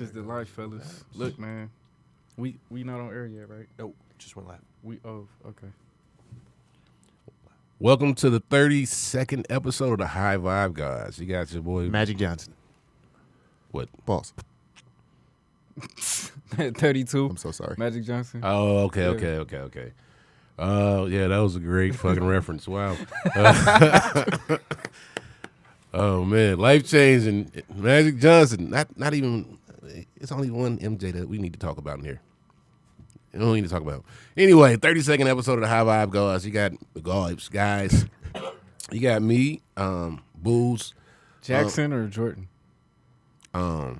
It's the life, fellas. Look, man, we not on air yet, right? Nope, just went live. Okay. Welcome to the 32nd episode of the High Vibe Guys. You got your boy Magic Johnson. What? Boss. 32. I'm so sorry. Magic Johnson. Oh, okay. Yeah, that was a great fucking reference. Wow. Oh man, life changing. Magic Johnson. Not even. It's only one MJ that we need to talk about in here. We don't need to talk about. Anyway, 32nd episode of the High Vibe Guys. You got the guys. You got me, Booze, Jackson or Jordan?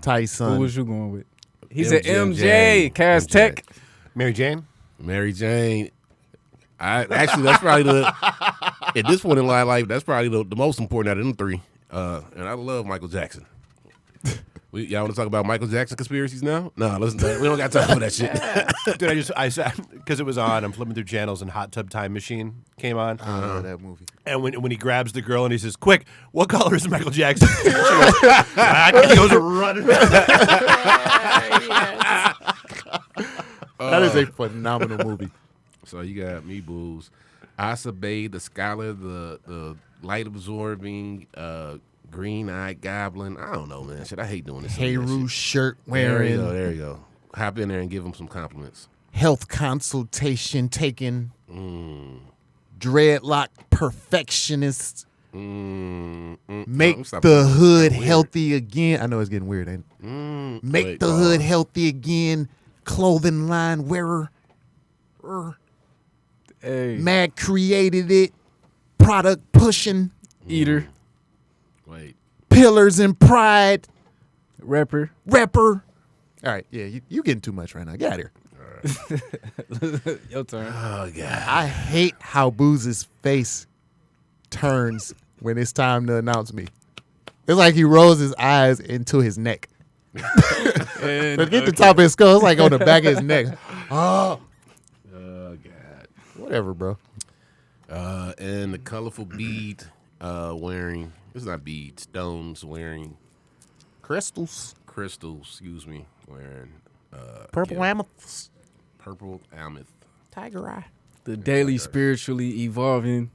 Tyson. Who was you going with? He MJ. said MJ. Cass Tech. Mary Jane. Mary Jane. That's probably at this point in my life, that's probably the most important out of them three. And I love Michael Jackson. Y'all want to talk about Michael Jackson conspiracies now? No, listen, we don't got time for that shit. Dude, I because it was on. I'm flipping through channels and Hot Tub Time Machine came on. I know that movie. And when he grabs the girl and he says, "Quick, what color is Michael Jackson?" She goes, he goes running. That is a phenomenal movie. So you got me, Booze, Asa Bay, the Scholar, the light absorbing, green-eyed goblin. I don't know, man. Shit, I hate doing this. Heru shirt There wearing, you go. Hop in there and give him some compliments. health consultation taking, dreadlock perfectionist, make the hood healthy again. I know it's getting weird, ain't it? Make the hood healthy again, clothing line wearer. Hey. Mad created it, product pushing, Eater. Wait. pillars and pride, Rapper. rapper. All right, yeah, you getting too much right now. Get out of here. Your turn. Oh, God. I hate how Booze's face turns when it's time to announce me. It's like he rolls his eyes into his neck. Forget the top of his skull. It's like on the back of his neck. Oh, God. whatever, bro. And the colorful bead wearing, it's not bead, stones wearing, Crystals. crystals, wearing Purple amethyst. purple amethyst. Tiger eye. The daily spiritually evolving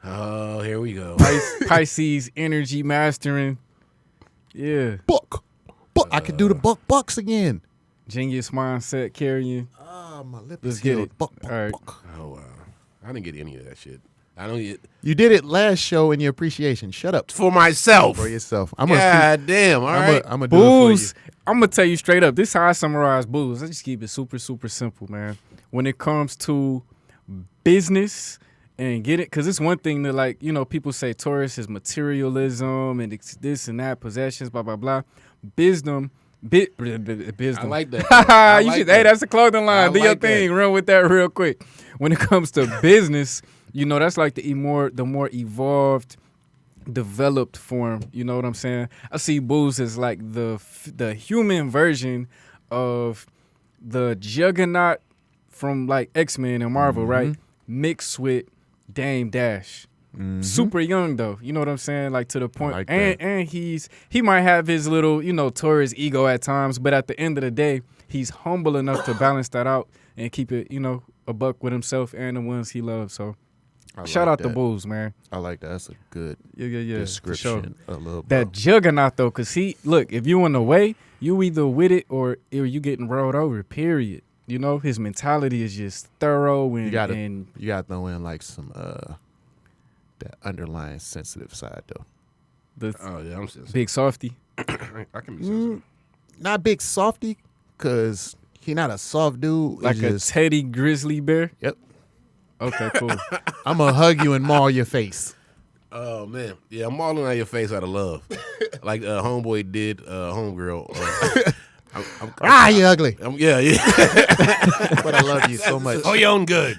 Oh, here we go. Pisces energy mastering. Yeah. Buck. I could do the bucks again. Genius mindset carrying. Oh, my lip Let's is get healed. it. Buck. All right. Oh, wow. I didn't get any of that shit. I don't get You did it last show in your appreciation. Shut up for myself. for yourself. God damn. All right. I'm gonna do it for Booze. you. I'm gonna tell you straight up. This is how I summarize booze. I just keep it super, super simple, man. When it comes to business and get it, because it's one thing to, like, you know, people say Taurus is materialism and it's this and that, possessions, blah blah blah. Business. I like that. You should. Hey, that's a clothing line. I Do your like that. thing. Run with that real quick. When it comes to business, you know, that's like the more evolved, developed form. You know what I'm saying? I see booze as like the human version of the Juggernaut from like X-Men and Marvel, right? Mixed with Dame Dash. Super young though, you know what I'm saying? Like to the point, like and he might have his little, you know, Taurus ego at times, but at the end of the day, he's humble enough to balance that out and keep it, you know, a buck with himself and the ones he loves. So shout out to Bulls, man. I like that. That's a good Yeah. description. For sure. A little That Juggernaut though, cause look, if you in the way, you either with it or you getting rolled over. Period. You know, his mentality is just thorough and you gotta throw in like some that underlying sensitive side though. the Oh, yeah. I'm sensitive. big softy. I can be sensitive. Not big softy, cause he not a soft dude. Like It's a just, Teddy Grizzly Bear. Yep. Okay, cool. I'm gonna hug you and maul your face. Oh, man. Yeah, I'm mauling out your face out of love. Like Homeboy did Homegirl. You ugly. Yeah. But I love you so much. Oh, you own good.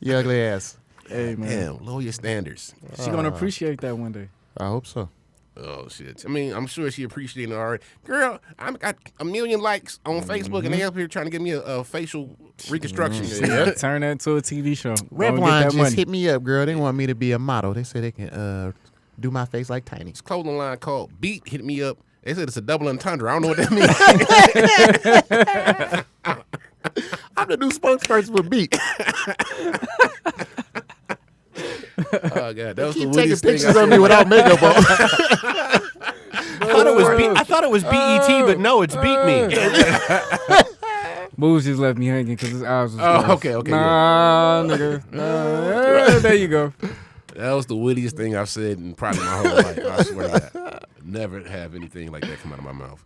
You ugly ass. Hey man, Damn, lower your standards. she gonna appreciate that one day. I hope so. Oh, shit. I mean, I'm sure she appreciated it already. Girl, I got 1 million likes on Facebook, and they up here trying to give me a facial reconstruction. Yeah, turn that into a TV show. Revlon Go get that just money. hit me up, girl. They want me to be a model. They said they can do my face like Tiny. Clothing line called Beat hit me up They said it's a double entendre. I don't know what that means. I'm the new spokesperson for Beat. Oh God, that was the Keep taking wittiest thing pictures of me without makeup on. I thought it was BET, but no, it's Beat Me. Booze just left me hanging because his eyes was Oh, closed. okay, Nah, nigga. Nah, there you go. That was the wittiest thing I've said in probably my whole life. I swear to God. Never have anything like that come out of my mouth.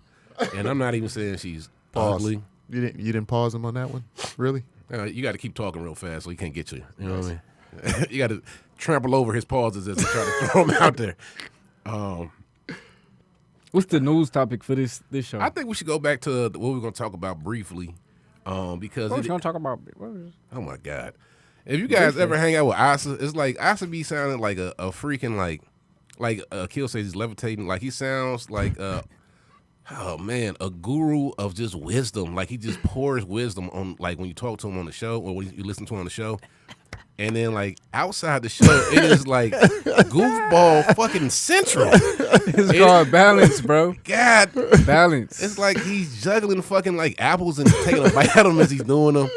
And I'm not even saying she's ugly. You didn't pause him on that one? Really? You got to keep talking real fast so he can't get you. You know what I mean? You got to trample over his pauses as he try to throw them out there. What's the news topic for this show? I think we should go back to what we're going to talk about briefly. Because what you gonna talk about? oh my God. If you guys ever hang out with Asa, it's like Asa be sounding like a freaking like Kill says he's levitating. Like he sounds like oh man, a guru of just wisdom. Like he just pours wisdom on, like when you talk to him on the show or when you listen to him on the show. And then like outside the show, it is like goofball fucking central. It's called balance, bro. God, Balance. it's like he's juggling fucking like apples and taking a bite out of them as he's doing them.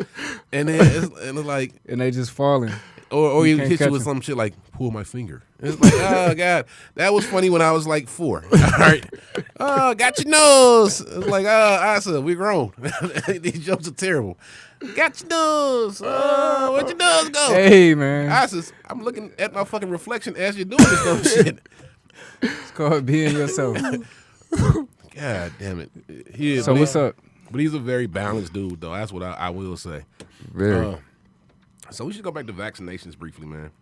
And then it's like, and they just falling. or You he can't hit you catch with him. some shit like pull my finger. It's like, oh God, that was funny when I was like 4. All right, oh, got your nose. It's like, Asa, we grown. These jokes are terrible. Got your nose. Where'd your nose go? Hey man, Asa, I'm looking at my fucking reflection as you're doing this dumb shit. it's called being yourself. God damn it. He is, So what's up? But he's a very balanced dude, though. That's what I will say. Very. So we should go back to vaccinations briefly, man.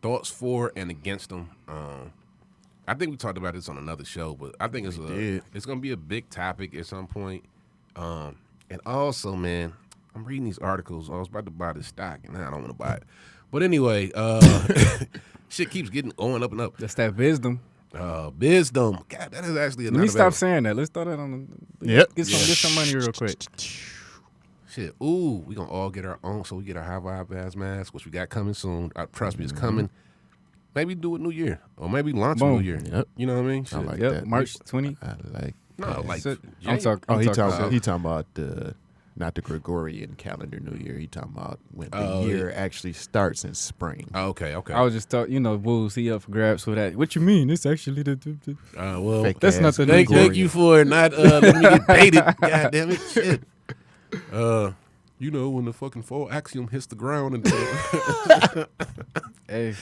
Thoughts for and against them. I think we talked about this on another show, but I think it's going to be a big topic at some point. And also, man, I'm reading these articles. I was about to buy this stock, and now I don't want to buy it. But anyway, shit keeps going up and up. That's that wisdom. Wisdom. God, that is actually Let another. me stop saying that. Let's throw that on. Yep. Get some money real quick. Shit. Ooh, we gonna all get our own. So we get our high vibe ass mask, which we got coming soon. Trust me, it's coming. Maybe do it New Year, or maybe launch Boom. New Year. Yep. You know what I mean? I Shit. like Yep, that. March 20. I like. No, like So- January. I'm talking. Oh, he talking about- about the not the Gregorian calendar New Year. He talking about when the Oh, year actually starts in spring. Oh, okay. I was just talking, Bulls, he up for grabs for that. What you mean? It's actually the Well, Fake that's ass nothing. thank you for not letting me get baited. God damn it, shit. When the fucking fall axiom hits the ground and Hey.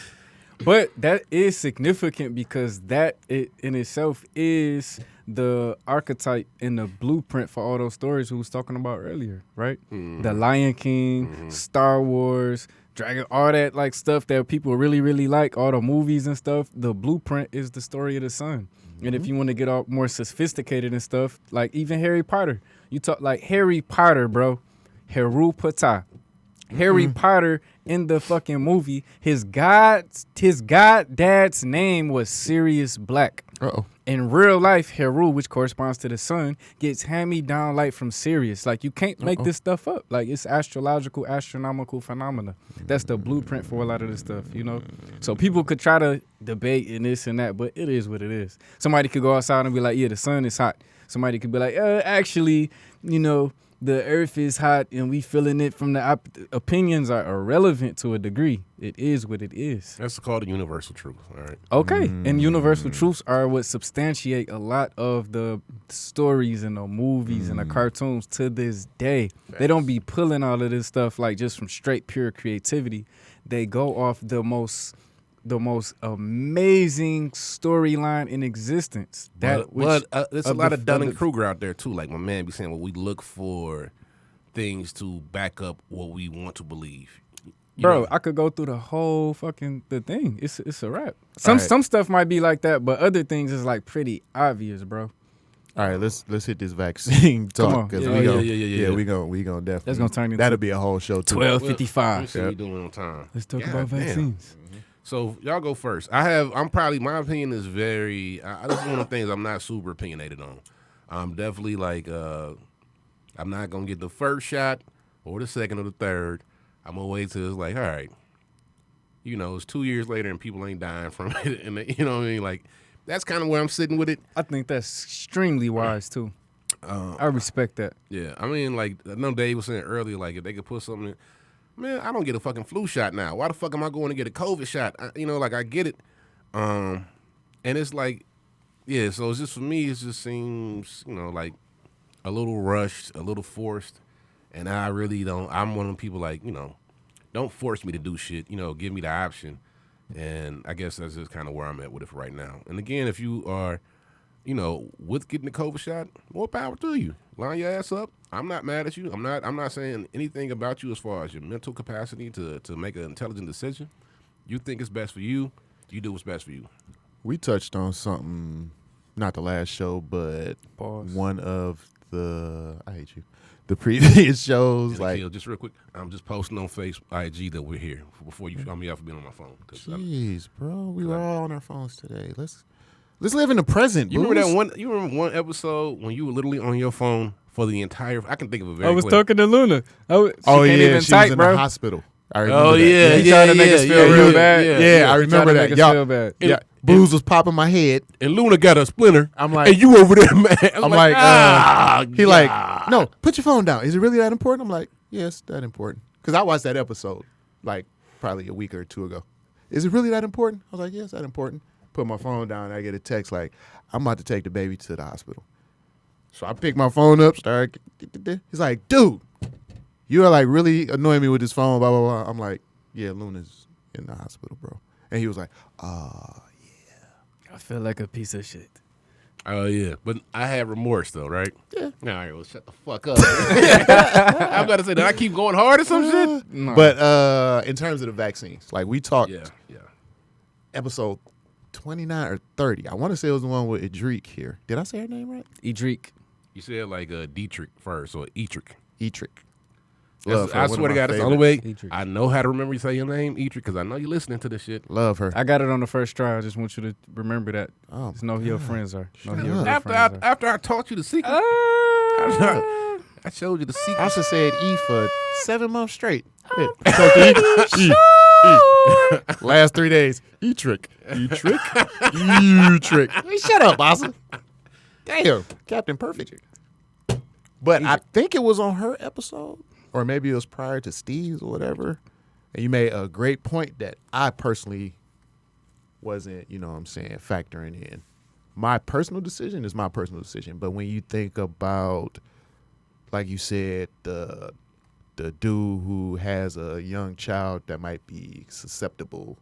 But that is significant because that in itself is the archetype and the blueprint for all those stories we was talking about earlier, right? The Lion King, Star Wars, Dragon, all that like stuff that people really, really like, all the movies and stuff. The blueprint is the story of the sun. And if you want to get all more sophisticated and stuff, like even Harry Potter, you talk like Harry Potter, bro. Harry Potter. Harry Potter in the fucking movie, his goddad's name was Sirius Black. Uh-oh. In real life, Heru, which corresponds to the sun, gets hand-me-down light from Sirius. Like, you can't make this stuff up. Like, it's astronomical phenomena. That's the blueprint for a lot of this stuff, So people could try to debate and this and that, but it is what it is. Somebody could go outside and be like, yeah, the sun is hot. Somebody could be like, actually, the earth is hot and we feeling it from the opinions are irrelevant to a degree. It is what it is. that's called a universal truth. All right. Okay. And universal truths are what substantiate a lot of the stories and the movies and the cartoons to this day. They don't be pulling all of this stuff like just from straight pure creativity. They go off the most amazing storyline in existence. But there's a lot of Dunning-Kruger out there too. Like my man be saying, well, we look for things to back up what we want to believe. Bro, I could go through the whole fucking the thing. It's a wrap. Some stuff might be like that, but other things is like pretty obvious, bro. All right, let's hit this vaccine Come talk on. because Yeah. we gonna definitely. That's gonna turn into that'll be a whole show too. 12:55. What we doing on time? Let's talk God about damn. vaccines. So y'all go first. I'm probably, my opinion is very, this is one of the things I'm not super opinionated on. I'm definitely like, I'm not going to get the first shot or the second or the third. I'm going to wait till it's like, all right, it's 2 years later and people ain't dying from it. And you know what I mean? Like that's kind of where I'm sitting with it. I think that's extremely wise too. I respect that. Yeah, I mean, like I know Dave was saying earlier, like if they could put something in, man, I don't get a fucking flu shot now. Why the fuck am I going to get a COVID shot? Like I get it. And it's like, yeah, so it's just for me, it just seems, like a little rushed, a little forced. And I really don't, I'm one of them people like, don't force me to do shit, give me the option. And I guess that's just kind of where I'm at with it for right now. And again, if you are, with getting the COVID shot, more power to you. Line your ass up. I'm not mad at you. I'm not saying anything about you as far as your mental capacity to make an intelligent decision. You think it's best for you, you do what's best for you. We touched on something, not the last show, but one of the previous shows. Like, just real quick, I'm just posting on IG that we're here before you call me out for being on my phone. Jeez, bro, we were all on our phones today. Let's live in the present. You remember that one? You remember one episode when you were literally on your phone for the entire? I can think of a very. I was clear. talking to Luna. She can't even she type, was in bro. the hospital. I remember that. He tried to make us feel real bad. Yeah, I remember that. Make us feel bad. Yeah, Booze was popping my head, and Luna got a splinter. I'm like, and you over there, man. I'm like, he like, no, put your phone down. Is it really that important? I'm like, yes, that important. Because I watched that episode like probably a week or two ago. Is it really that important? I was like, yes, that important. Put my phone down. And I get a text like, I'm about to take the baby to the hospital. So I pick my phone up, start. He's like, dude, you are like really annoying me with this phone, blah, blah, blah. I'm like, yeah, Luna's in the hospital, bro. And he was like, yeah. I feel like a piece of shit. Oh, yeah. But I had remorse, though, right? Yeah. All right, well, shut the fuck up. I'm about to say, did I keep going hard or some shit? No. But in terms of the vaccines, like we talked episode 29 or 30. I want to say it was the one with Edric here. Did I say her name right? Edric. You said like Dietrich first, or Etrick. Etrick. I swear to God, that's the only way I know how to remember you say your name, Etrick, because I know you're listening to this shit. Love her. I got it on the first try. I just want you to remember that. Oh, just know who your friends are. After I taught you the secret, I showed you the secret. I said E for 7 months straight. Last 3 days. E-trick. E-trick. E-trick. Hey, shut up, Bossa. Damn. Captain Perfect. But I think it was on her episode, or maybe it was prior to Steve's or whatever. And you made a great point that I personally wasn't, factoring in. My personal decision is my personal decision. But when you think about, like you said, the dude who has a young child that might be susceptible,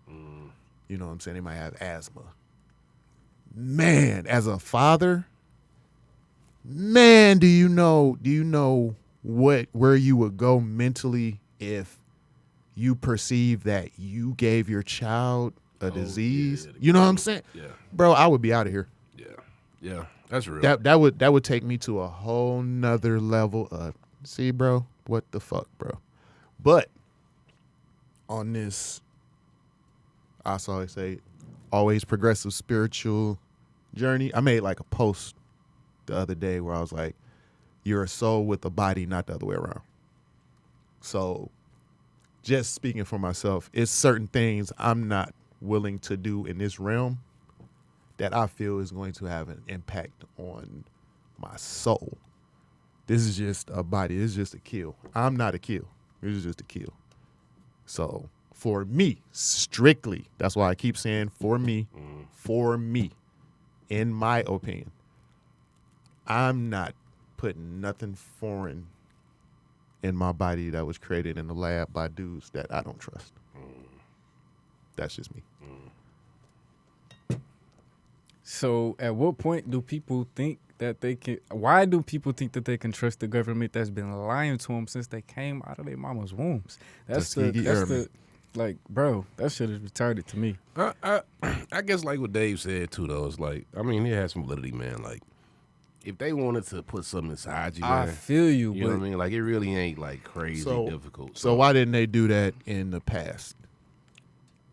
you know what I'm saying? They might have asthma. Man, as a father, man, do you know where you would go mentally if you perceive that you gave your child a disease? You know what I'm saying? Yeah. Bro, I would be out of here. Yeah. That's real. That would take me to a whole nother level of, see, bro, what the fuck, bro? But on this, I always say, always progressive spiritual journey, I made like a post the other day where I was like, you're a soul with a body, not the other way around. So just speaking for myself, it's certain things I'm not willing to do in this realm that I feel is going to have an impact on my soul. This is just a body. This is just a kill. I'm not a kill. This is just a kill. So for me, strictly, that's why I keep saying for me, in my opinion, I'm not putting nothing foreign in my body that was created in the lab by dudes that I don't trust. That's just me. So at what point do people think that they can, why do people think that they can trust the government that's been lying to them since they came out of their mama's wombs? That's like, bro, that shit is retarded to me. I guess like what Dave said too, though, is like, I mean, it has some validity, man. Like, if they wanted to put something inside you, man, I feel you. You know what I mean? Like, it really ain't like crazy difficult. So why didn't they do that in the past?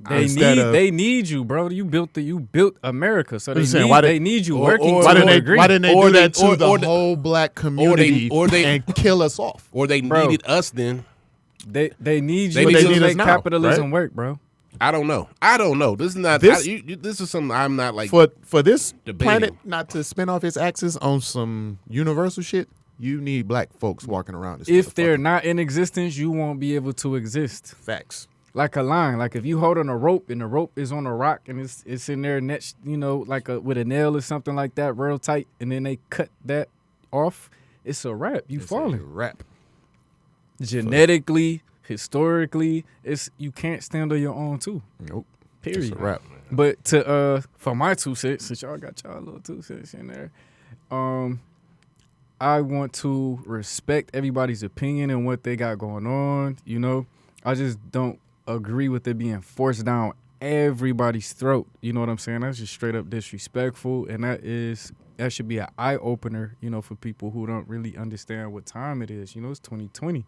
They need you, bro. You built America, so they need you working. Why didn't they do that to the whole black community and kill us off? Or they needed us then. They need you to make now, capitalism right? work, bro. I don't know. This is not. This- This is something I'm not like. For this debating. planet not to spin off its axis on some universal shit, you need black folks walking around this. If they're motherfucker. not in existence, you won't be able to exist. Facts. Like a line, like if you hold on a rope and the rope is on a rock and it's in there next, like with a nail or something like that, real tight, and then they cut that off, it's a wrap. You It's falling. a rap. Genetically, historically, you can't stand on your own too. Nope. Period. It's a rap. But for my 2 cents, since y'all got y'all little 2 cents in there, I want to respect everybody's opinion and what they got going on. I just don't agree with it being forced down everybody's throat. You know what I'm saying? That's just straight up disrespectful, and that should be an eye opener. For people who don't really understand what time it is. It's 2020.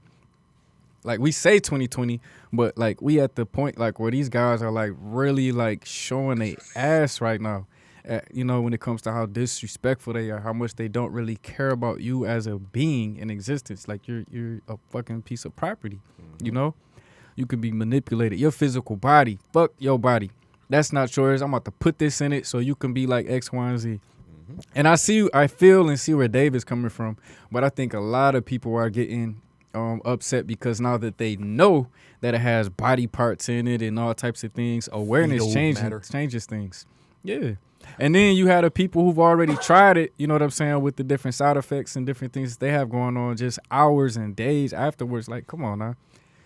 Like we say 2020, but like we at the point like where these guys are like really like showing their ass right now. When it comes to how disrespectful they are, how much they don't really care about you as a being in existence. Like you're a fucking piece of property. You can be manipulated. Your physical body, fuck your body. That's not yours. I'm about to put this in it so you can be like X, Y, and Z. And I feel and see where Dave is coming from, but I think a lot of people are getting upset because now that they know that it has body parts in it and all types of things, awareness changes things. Yeah. And then you had the people who've already tried it, you know what I'm saying, with the different side effects and different things they have going on just hours and days afterwards. Like, come on now.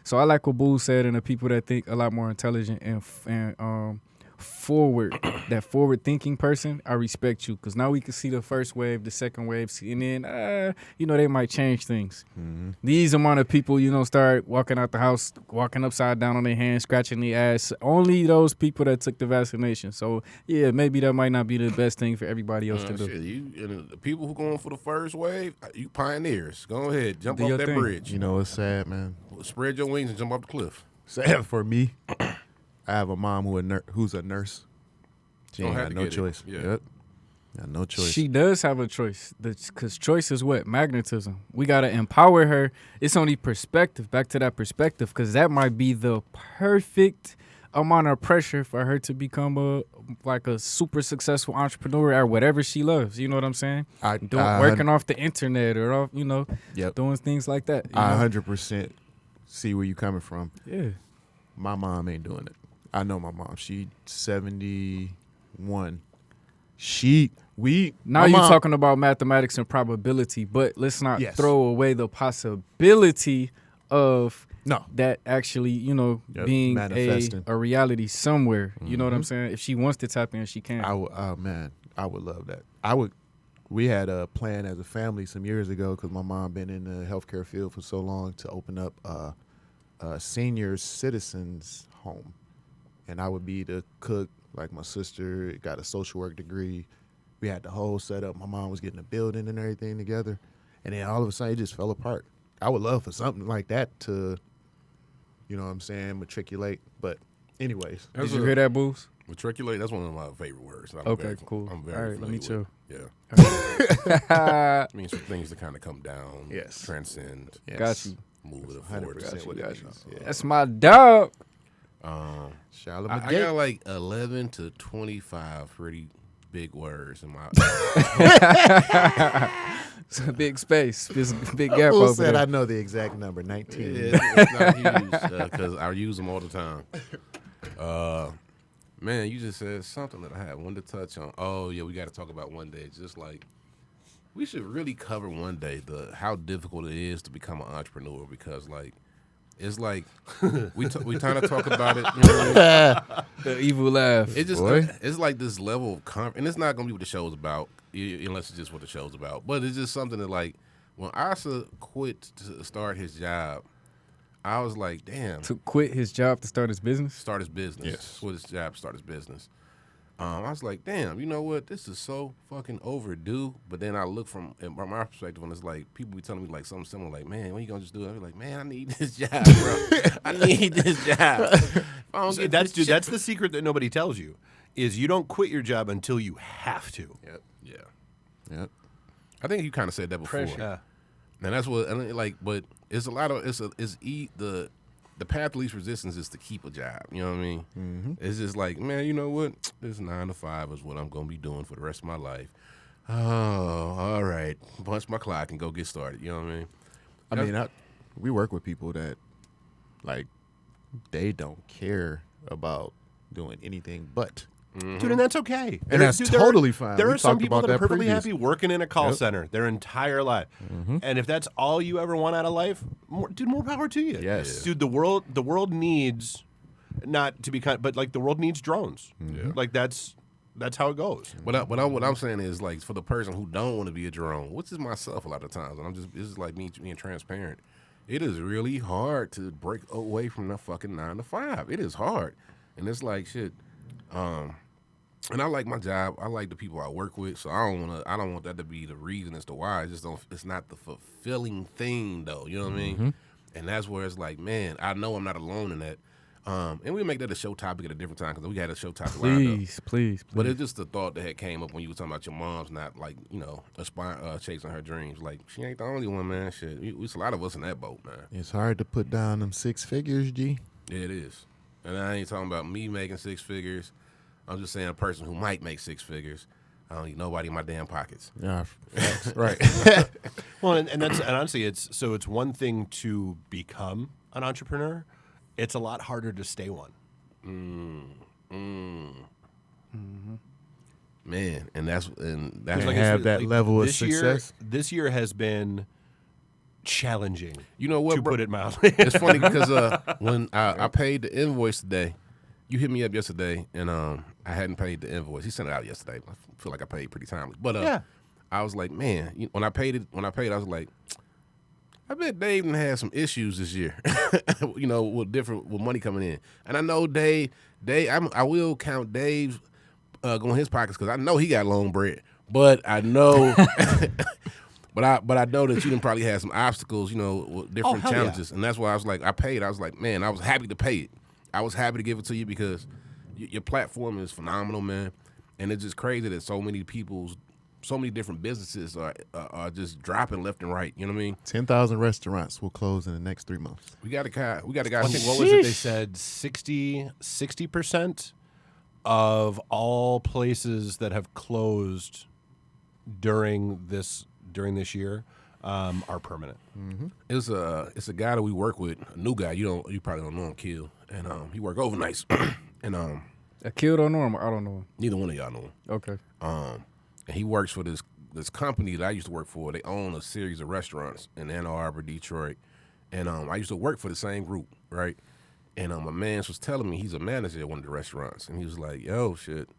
So I like what Boo said, and the people that think a lot more intelligent and that forward thinking person, I respect you, because now we can see the first wave, the second wave, and then they might change things. These amount of people start walking out the house, walking upside down on their hands, scratching their ass. Only those people that took the vaccination. So yeah, maybe that might not be the best thing for everybody else to do. Shit, the people who going for the first wave, you pioneers, go ahead, jump Do off your that thing. bridge. It's sad, man. Spread your wings and jump off the cliff. Sad for me. I have a mom who's a nurse. She Don't ain't have got to no get it. choice. Yeah. Yep. Got no choice. She does have a choice, because choice is what? Magnetism. We got to empower her. It's only perspective, back to that perspective, because that might be the perfect amount of pressure for her to become a super successful entrepreneur at whatever she loves. You know what I'm saying? Working off the internet or off, Yep. doing things like that. I 100% see where you coming from. Yeah. My mom ain't doing it. I know my mom. She 71. Now you're talking about mathematics and probability, but let's not Yes. throw away the possibility of No. that actually, being Manifesting. a reality somewhere. You know what I'm saying? If she wants to tap in, she can. I would love that. We had a plan as a family some years ago, because my mom been in the healthcare field for so long, to open up a senior citizens home, and I would be the cook. Like my sister got a social work degree. We had the whole setup. My mom was getting a building and everything together, and then all of a sudden it just fell apart. I would love for something like that to, matriculate. But anyways, Did you hear that, Booze? Matriculate, that's one of my favorite words. Okay, cool. I'm very All right, let me familiar chill. with. Yeah. It means for things to kind of come down, Yes. transcend, yes. Got you. move it forward. 100% what it means. Yeah. That's my dog. Charlotte I got like 11 to 25 pretty big words in my. It's a big space. There's a big gap Who over said there. I know the exact number? 19. It's not huge because I use them all the time. Man, you just said something that I had one to touch on. Oh yeah, we got to talk about one day. It's just like we should really cover one day how difficult it is to become an entrepreneur, because like it's like we kind of talk about it. You know what I mean? The evil laugh. It just Boy. it's like this level of and it's not gonna be what the show's about unless it's just what the show's about. But it's just something that like when Asa quit to start his job, I was like, damn. To quit his job to start his business? Start his business. Yes. Quit his job, start his business. I was like, damn, you know what? This is so fucking overdue. But then I look from my perspective, and it's like people be telling me like something similar, like, man, when you gonna just do it? I be like, man, I need this job, bro. I need this job. If I don't See, get that's this shit- that's the secret that nobody tells you, is you don't quit your job until you have to. Yep. Yeah. Yep. I think you kind of said that before. Pressure. And that's what, and like, but it's a lot of the path to least resistance is to keep a job. You know what I mean? Mm-hmm. It's just like, man, you know what? This 9 to 5 is what I'm gonna be doing for the rest of my life. Oh, all right. Punch my clock and go get started. You know what I mean? We work with people that, like, they don't care about doing anything but. Dude, and that's okay. And that's totally fine. There We are some talked people about that are that perfectly previously. happy working in a call center their entire life. Mm-hmm. And if that's all you ever want out of life, dude, more power to you. Yes. Dude, the world needs, not to be kind, but like the world needs drones. Yeah. Like that's how it goes. What I'm saying is, like, for the person who don't want to be a drone, which is myself a lot of times, and this is like me being transparent. It is really hard to break away from the fucking 9 to 5. It is hard, and it's like shit. And I like my job. I like the people I work with. So I don't want that to be the reason as to why. It's not the fulfilling thing though. You know what I mean? And that's where it's like, man, I know I'm not alone in that. And we'll make that a show topic at a different time because we had a show topic lined up. Please. But it's just the thought that had came up when you were talking about your mom's not, like, you know, chasing her dreams. Like, she ain't the only one, man. Shit, it's a lot of us in that boat, man. It's hard to put down them 6 figures, G. Yeah, it is. And I ain't talking about me making 6 figures. I'm just saying a person who might make 6 figures. I don't need nobody in my damn pockets. Yeah, right. Well, and honestly, it's one thing to become an entrepreneur. It's a lot harder to stay one. Man, and that's Like have that level of success. This year has been challenging. You know what, to bro? put it mildly. It's funny because when I paid the invoice today, you hit me up yesterday, and I hadn't paid the invoice. He sent it out yesterday. I feel like I paid pretty timely, but yeah. I was like, man, when I paid, I was like, I bet Dave done had some issues this year, you know, with money coming in, and I know Dave, I will count Dave going his pockets because I know he got long bread, but I know. But I know that you done probably had some obstacles, you know, with different challenges, and that's why I was like, I paid. I was like, man, I was happy to pay it. I was happy to give it to you because your platform is phenomenal, man, and it's just crazy that so many different businesses are just dropping left and right. You know what I mean? 10,000 restaurants will close in the next 3 months. We got a guy. What was it? They said 60% of all places that have closed during this year are permanent. Mm-hmm. It's a guy that we work with, a new guy. You probably don't know him, Kill, and he work overnights, and A Kill don't know him. I don't know him. neither one of y'all know him. Okay. And he works for this company that I used to work for. They own a series of restaurants in Ann Arbor, Detroit, and I used to work for the same group, right? And my man was telling me he's a manager at one of the restaurants, and he was like, "Yo, shit,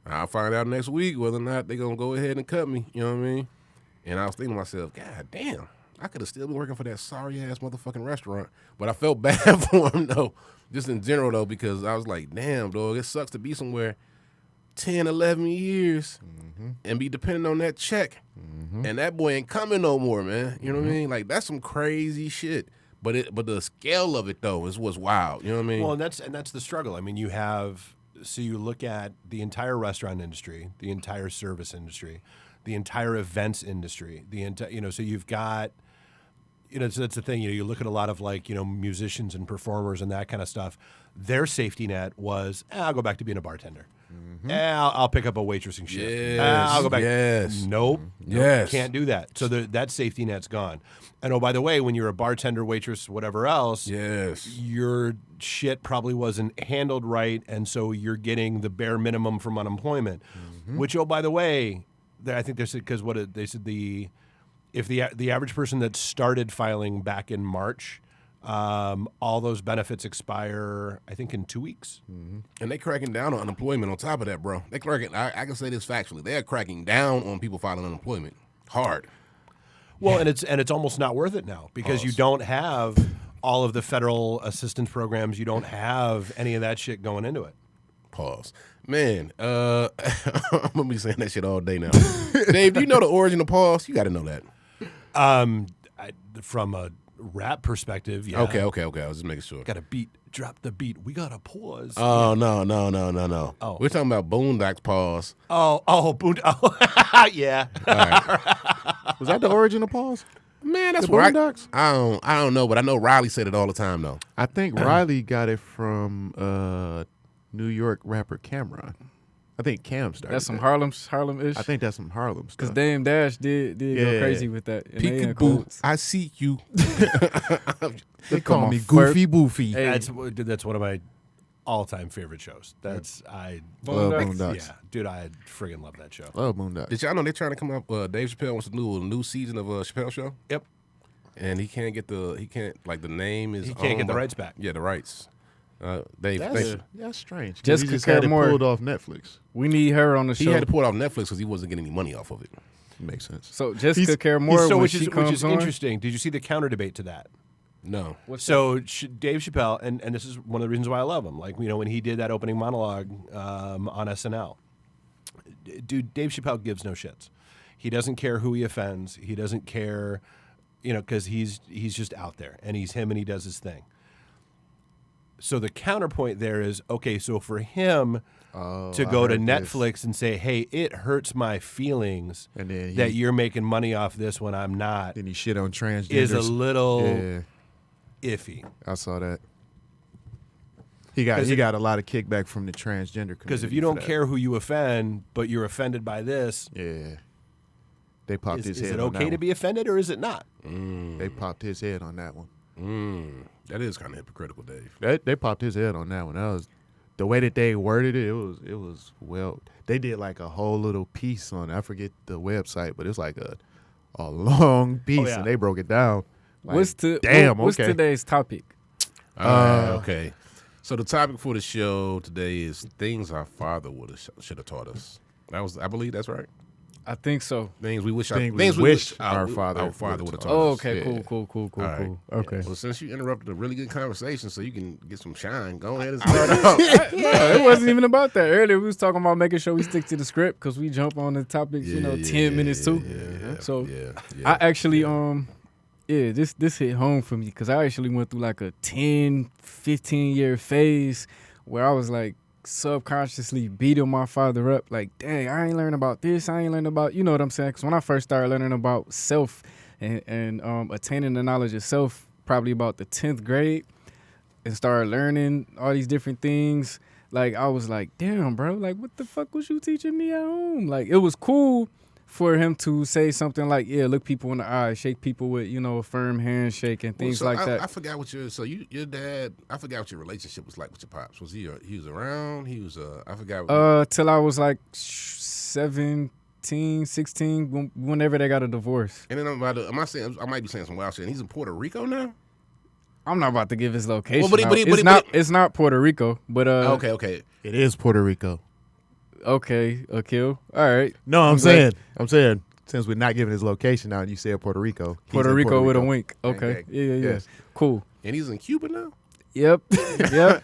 I'll find out next week whether or not they're gonna go ahead and cut me." You know what I mean? And I was thinking to myself, God damn, I could have still been working for that sorry ass motherfucking restaurant. But I felt bad for him though, just in general though, because I was like, damn, dog, it sucks to be somewhere 10, 11 years and be dependent on that check. And that boy ain't coming no more, man. You know what I mean? Like, that's some crazy shit. But the scale of it though is what's wild. You know what I mean? Well, and that's the struggle. I mean, you look at the entire restaurant industry, the entire service industry, the entire events industry, so you've got, so that's the thing, you look at a lot of like, musicians and performers and that kind of stuff. Their safety net was, I'll go back to being a bartender. I'll pick up a waitressing shift. Yes. I'll go back. Yes. Nope. Yes. Can't do that. So that safety net's gone. And oh, by the way, when you're a bartender, waitress, whatever else, Yes. your shit probably wasn't handled right, and so you're getting the bare minimum from unemployment. Which, oh, by the way, I think they said, because they said if the average person that started filing back in March, all those benefits expire, I think, in 2 weeks. And they cracking down on unemployment on top of that, bro. I can say this factually. They are cracking down on people filing unemployment hard. Well, and it's almost not worth it now because you don't have all of the federal assistance programs. You don't have any of that shit going into it. Pause. Man, I'm going to be saying that shit all day now. Dave, do you know the origin of pause? You got to know that. From a rap perspective, yeah. Okay. I was just making sure. Got a beat. Drop the beat. We got to pause. Oh, no. Oh. We're talking about Boondocks pause. Oh, yeah. Was that the origin of pause? Man, that's The what Boondocks? I don't know, but I know Riley said it all the time though. I think Riley got it from New York rapper Cameron. I think Cam started. That's some that. Harlem-ish. I think that's some Harlem Because stuff. Dame Dash did go Yeah. crazy with that. And they in Peekaboo, codes. I see you. They call Come me on, Goofy Boofy. Hey. That's one of my all-time favorite shows. I Love Boondocks. Boondocks. yeah, dude, I friggin' love that show. Love Boondocks. Did y'all know they're trying to come up? Dave Chappelle wants to do a new season of Chappelle Show, Yep, and he can't the name is he can't get owned the by- rights back. Yeah, the rights. Dave, That's strange. 'cause Jessica he just had it Care pulled off Netflix. We need her on the he show. had to pull it off Netflix because he wasn't getting any money off of it. Makes sense. So Jessica Care More, So when which she is comes on, interesting. Did you see the counter debate to that? No, So Dave Chappelle, and this is one of the reasons why I love him. Like, you know, when he did that opening monologue on SNL, dude, Dave Chappelle gives no shits. He doesn't care who he offends. He doesn't care, you know, because he's just out there and he's him and he does his thing. So the counterpoint there is, okay, so for him to go to Netflix and say, hey, it hurts my feelings And then that you're making money off this when I'm not, Then he shit on transgenders. is a little Yeah, iffy. I saw that. He got a lot of kickback from the transgender community. Because if you don't care who you offend, but you're offended by this, yeah, they popped is his head. it on okay that to be offended or is it not? one. They popped his head on that one. that is kind of hypocritical, Dave. They popped his head on that one. That was the way that they worded it. It was well. They did like a whole little piece on. I forget the website, but it's like a long piece, yeah. and they broke it down. Like, what's okay. today's topic? Okay. So the topic for the show today is things our father should have taught us. I believe that's right. I think so. Things we wish Things we things wish our our father would have would've taught Oh, us. okay, Yeah. cool. All right. Okay. Well, since you interrupted a really good conversation, so you can get some shine, go ahead and start out. No, it wasn't even about that. Earlier, we was talking about making sure we stick to the script because we jump on the topics, 10 minutes too. So I actually, this hit home for me because I actually went through like a 10, 15-year phase where I was like subconsciously beating my father up. Like, dang, I ain't learned about this. I ain't learned about, you know what I'm saying? Because when I first started learning about self and attaining the knowledge of self, probably about the 10th grade, and started learning all these different things, like, I was like, damn, bro, like, what the fuck was you teaching me at home? Like, it was cool for him to say something like, yeah, look people in the eye, shake people with, a firm handshake and things like that. I forgot what your dad. I forgot what your relationship was like with your pops. Was he was around? He was I forgot. Till I was like 17, 16, whenever they got a divorce. And then I might be saying some wild shit. And he's in Puerto Rico now. I'm not about to give his location. Well, It's not Puerto Rico, but Okay. It is Puerto Rico. Okay, Akil. All right. No, I'm glad- saying, since we're not giving his location out, and you said Puerto Rico. he's Puerto in Rico with a wink. Bang, Okay. bang. Yeah. Yes. Cool. And he's in Cuba now. Yep.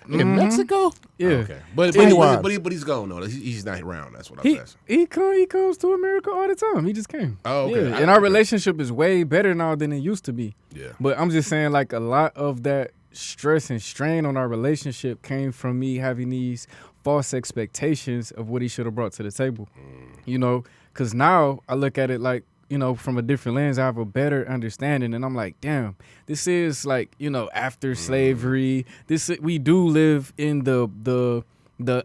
In Mexico? Yeah. Okay. But he's gone though. He's not around. That's what I was asking. He comes to America all the time. He just came. Oh, okay. Yeah. And our relationship is way better now than it used to be. Yeah. But I'm just saying, like, a lot of that stress and strain on our relationship came from me having these false expectations of what he should have brought to the table. Because now I look at it like, from a different lens. I have a better understanding, and I'm like, damn, this is like, after slavery. We do live in the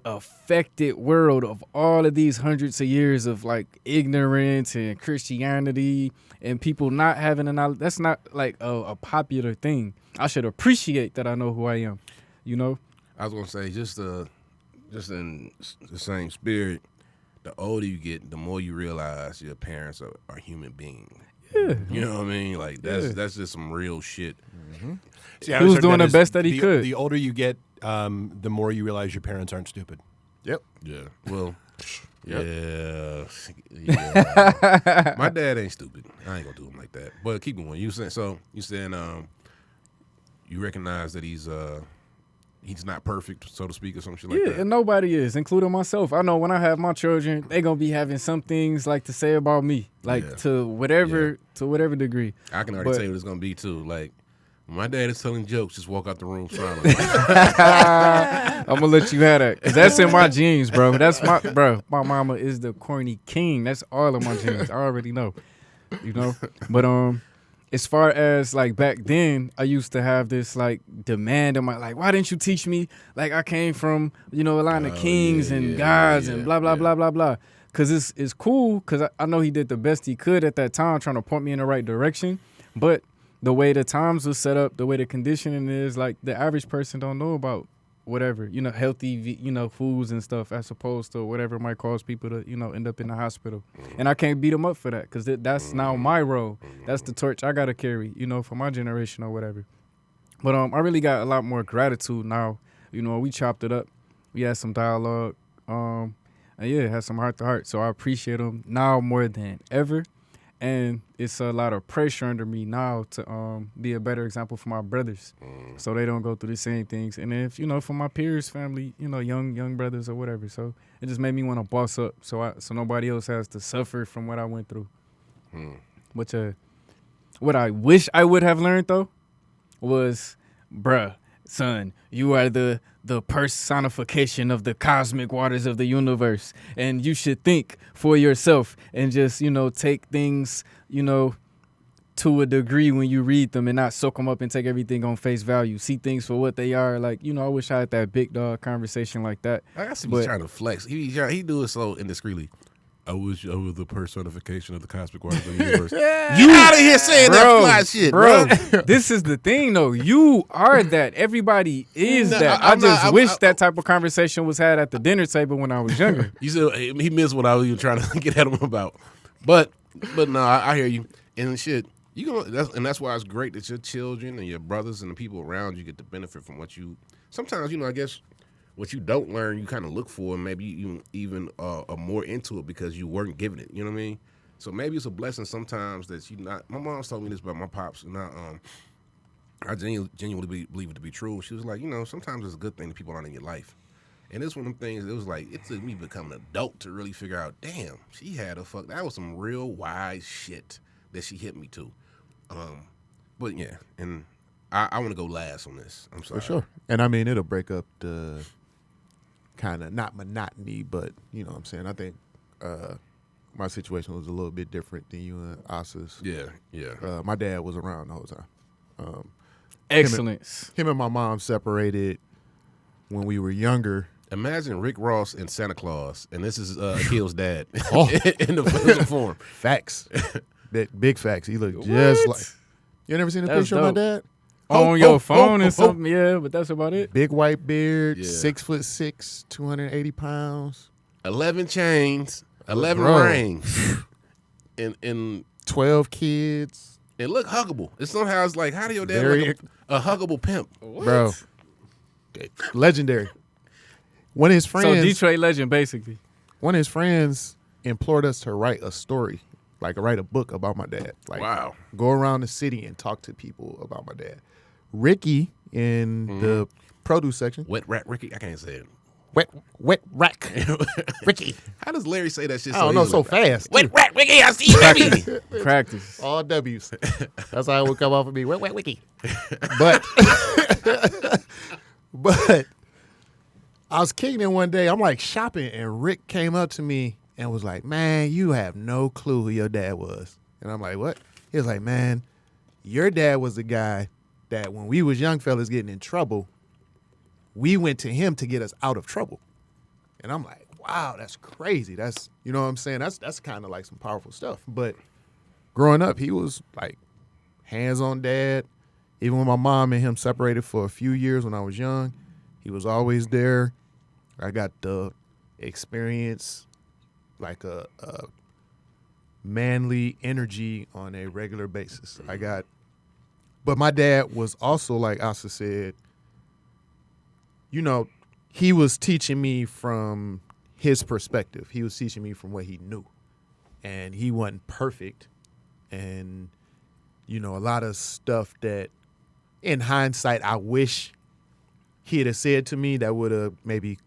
affected world of all of these hundreds of years of like ignorance and Christianity and people not having a knowledge. That's not like a popular thing. I should appreciate that I know who I am. I was gonna say just in the same spirit. The older you get, the more you realize your parents are human beings. Yeah. You know what I mean? Like that's just some real shit. Mm-hmm. See, He was doing the best that he could. The older you get, the more you realize your parents aren't stupid. Yep. Yeah. Well. Yep. Yeah. My dad ain't stupid. I ain't gonna do him like that. But keep going. You saying you recognize that he's not perfect, so to speak, or some shit like that. Yeah, and nobody is, including myself. I know when I have my children, they gonna be having some things like to say about me, like to whatever degree. I can already tell you what it's gonna be too. Like when my dad is telling jokes, just walk out the room silently. I'm gonna let you have that, cause that's in my genes, bro. That's my mama is the corny king. That's all of my genes. I already know, But as far as like back then, I used to have this like demand in my like, why didn't you teach me? Like I came from, you know, a line of kings and gods and blah, blah, blah, blah, blah. Cause it's cool, cause I know he did the best he could at that time trying to point me in the right direction. But the way the times was set up, the way the conditioning is, like the average person don't know about whatever, you know, healthy, you know, foods and stuff as opposed to whatever might cause people to, you know, end up in the hospital. And I can't beat them up for that because that's now my role. That's the torch I got to carry, you know, for my generation or whatever. But I really got a lot more gratitude now. You know, we chopped it up. We had some dialogue. And yeah, had some heart to heart. So I appreciate them now more than ever. And it's a lot of pressure under me now to be a better example for my brothers, so they don't go through the same things. And if, you know, for my peers, family, you know, young brothers or whatever. So it just made me want to boss up, so nobody else has to suffer from what I went through. Which what I wish I would have learned though was, bruh, son, you are the personification of the cosmic waters of the universe, and you should think for yourself and just, you know, take things, you know, to a degree when you read them and not soak them up and take everything on face value. See things for what they are. Like, you know, I wish I had that big dog conversation like that. I guess he's trying to flex. He do it so indiscreetly. I wish I was the personification of the cosmic waters of the universe. You out of here saying that fly shit, bro. This is the thing, though. You are that. Everybody is that. I just wish that type of conversation was had at the dinner table when I was younger. You said he missed what I was even trying to get at him about. But no, I hear you. And shit, that's why it's great that your children and your brothers and the people around you get to benefit from what you. Sometimes, you know, I guess. What you don't learn, you kind of look for, and maybe you even are more into it because you weren't given it. You know what I mean? So maybe it's a blessing sometimes that you not. My mom's told me this about my pops, and I genuinely believe it to be true. She was like, you know, sometimes it's a good thing that people aren't in your life, and it's one of them things. It was like it took me becoming an adult to really figure out. Damn, she had that was some real wise shit that she hit me to. But yeah, and I want to go last on this. I'm sorry. For sure, and I mean it'll break up the. Kind of not monotony, but you know what I'm saying. I think my situation was a little bit different than you and Asa's. Yeah. My dad was around the whole time. Excellence. Him and my mom separated when we were younger. Imagine Rick Ross and Santa Claus, and this is Akil's dad in the physical form. Facts. Big facts. He looked just like. You never seen a picture of my dad? On your phone and something, yeah, but that's about it. Big white beard, 6'6", 280 pounds. 11 chains, 11 rings, and 12 kids. It look huggable. It's somehow it's like, how do your dad look a huggable pimp? What? Bro, legendary. One of his friends. So Detroit legend, basically. One of his friends implored us to write a story, like write a book about my dad. Like, wow. Go around the city and talk to people about my dad. Ricky in the produce section. Wet rat Ricky? I can't say it. Wet rack Ricky. How does Larry say that shit I don't know, so fast. Wet rat Ricky, I see you, baby. Practice. All W's. That's how it would come off of me. Wet Ricky. But I was kicking it one day. I'm like shopping, and Rick came up to me and was like, man, you have no clue who your dad was. And I'm like, what? He was like, man, your dad was the guy that when we was young fellas getting in trouble, we went to him to get us out of trouble. And I'm like, wow, that's crazy. That's, you know what I'm saying? That's kind of like some powerful stuff. But growing up, he was like hands-on dad. Even when my mom and him separated for a few years when I was young, he was always there. I got the experience like a manly energy on a regular basis. But my dad was also, like Asa said, you know, he was teaching me from his perspective. He was teaching me from what he knew. And he wasn't perfect. And, you know, a lot of stuff that, in hindsight, I wish he'd have said to me that would have maybe,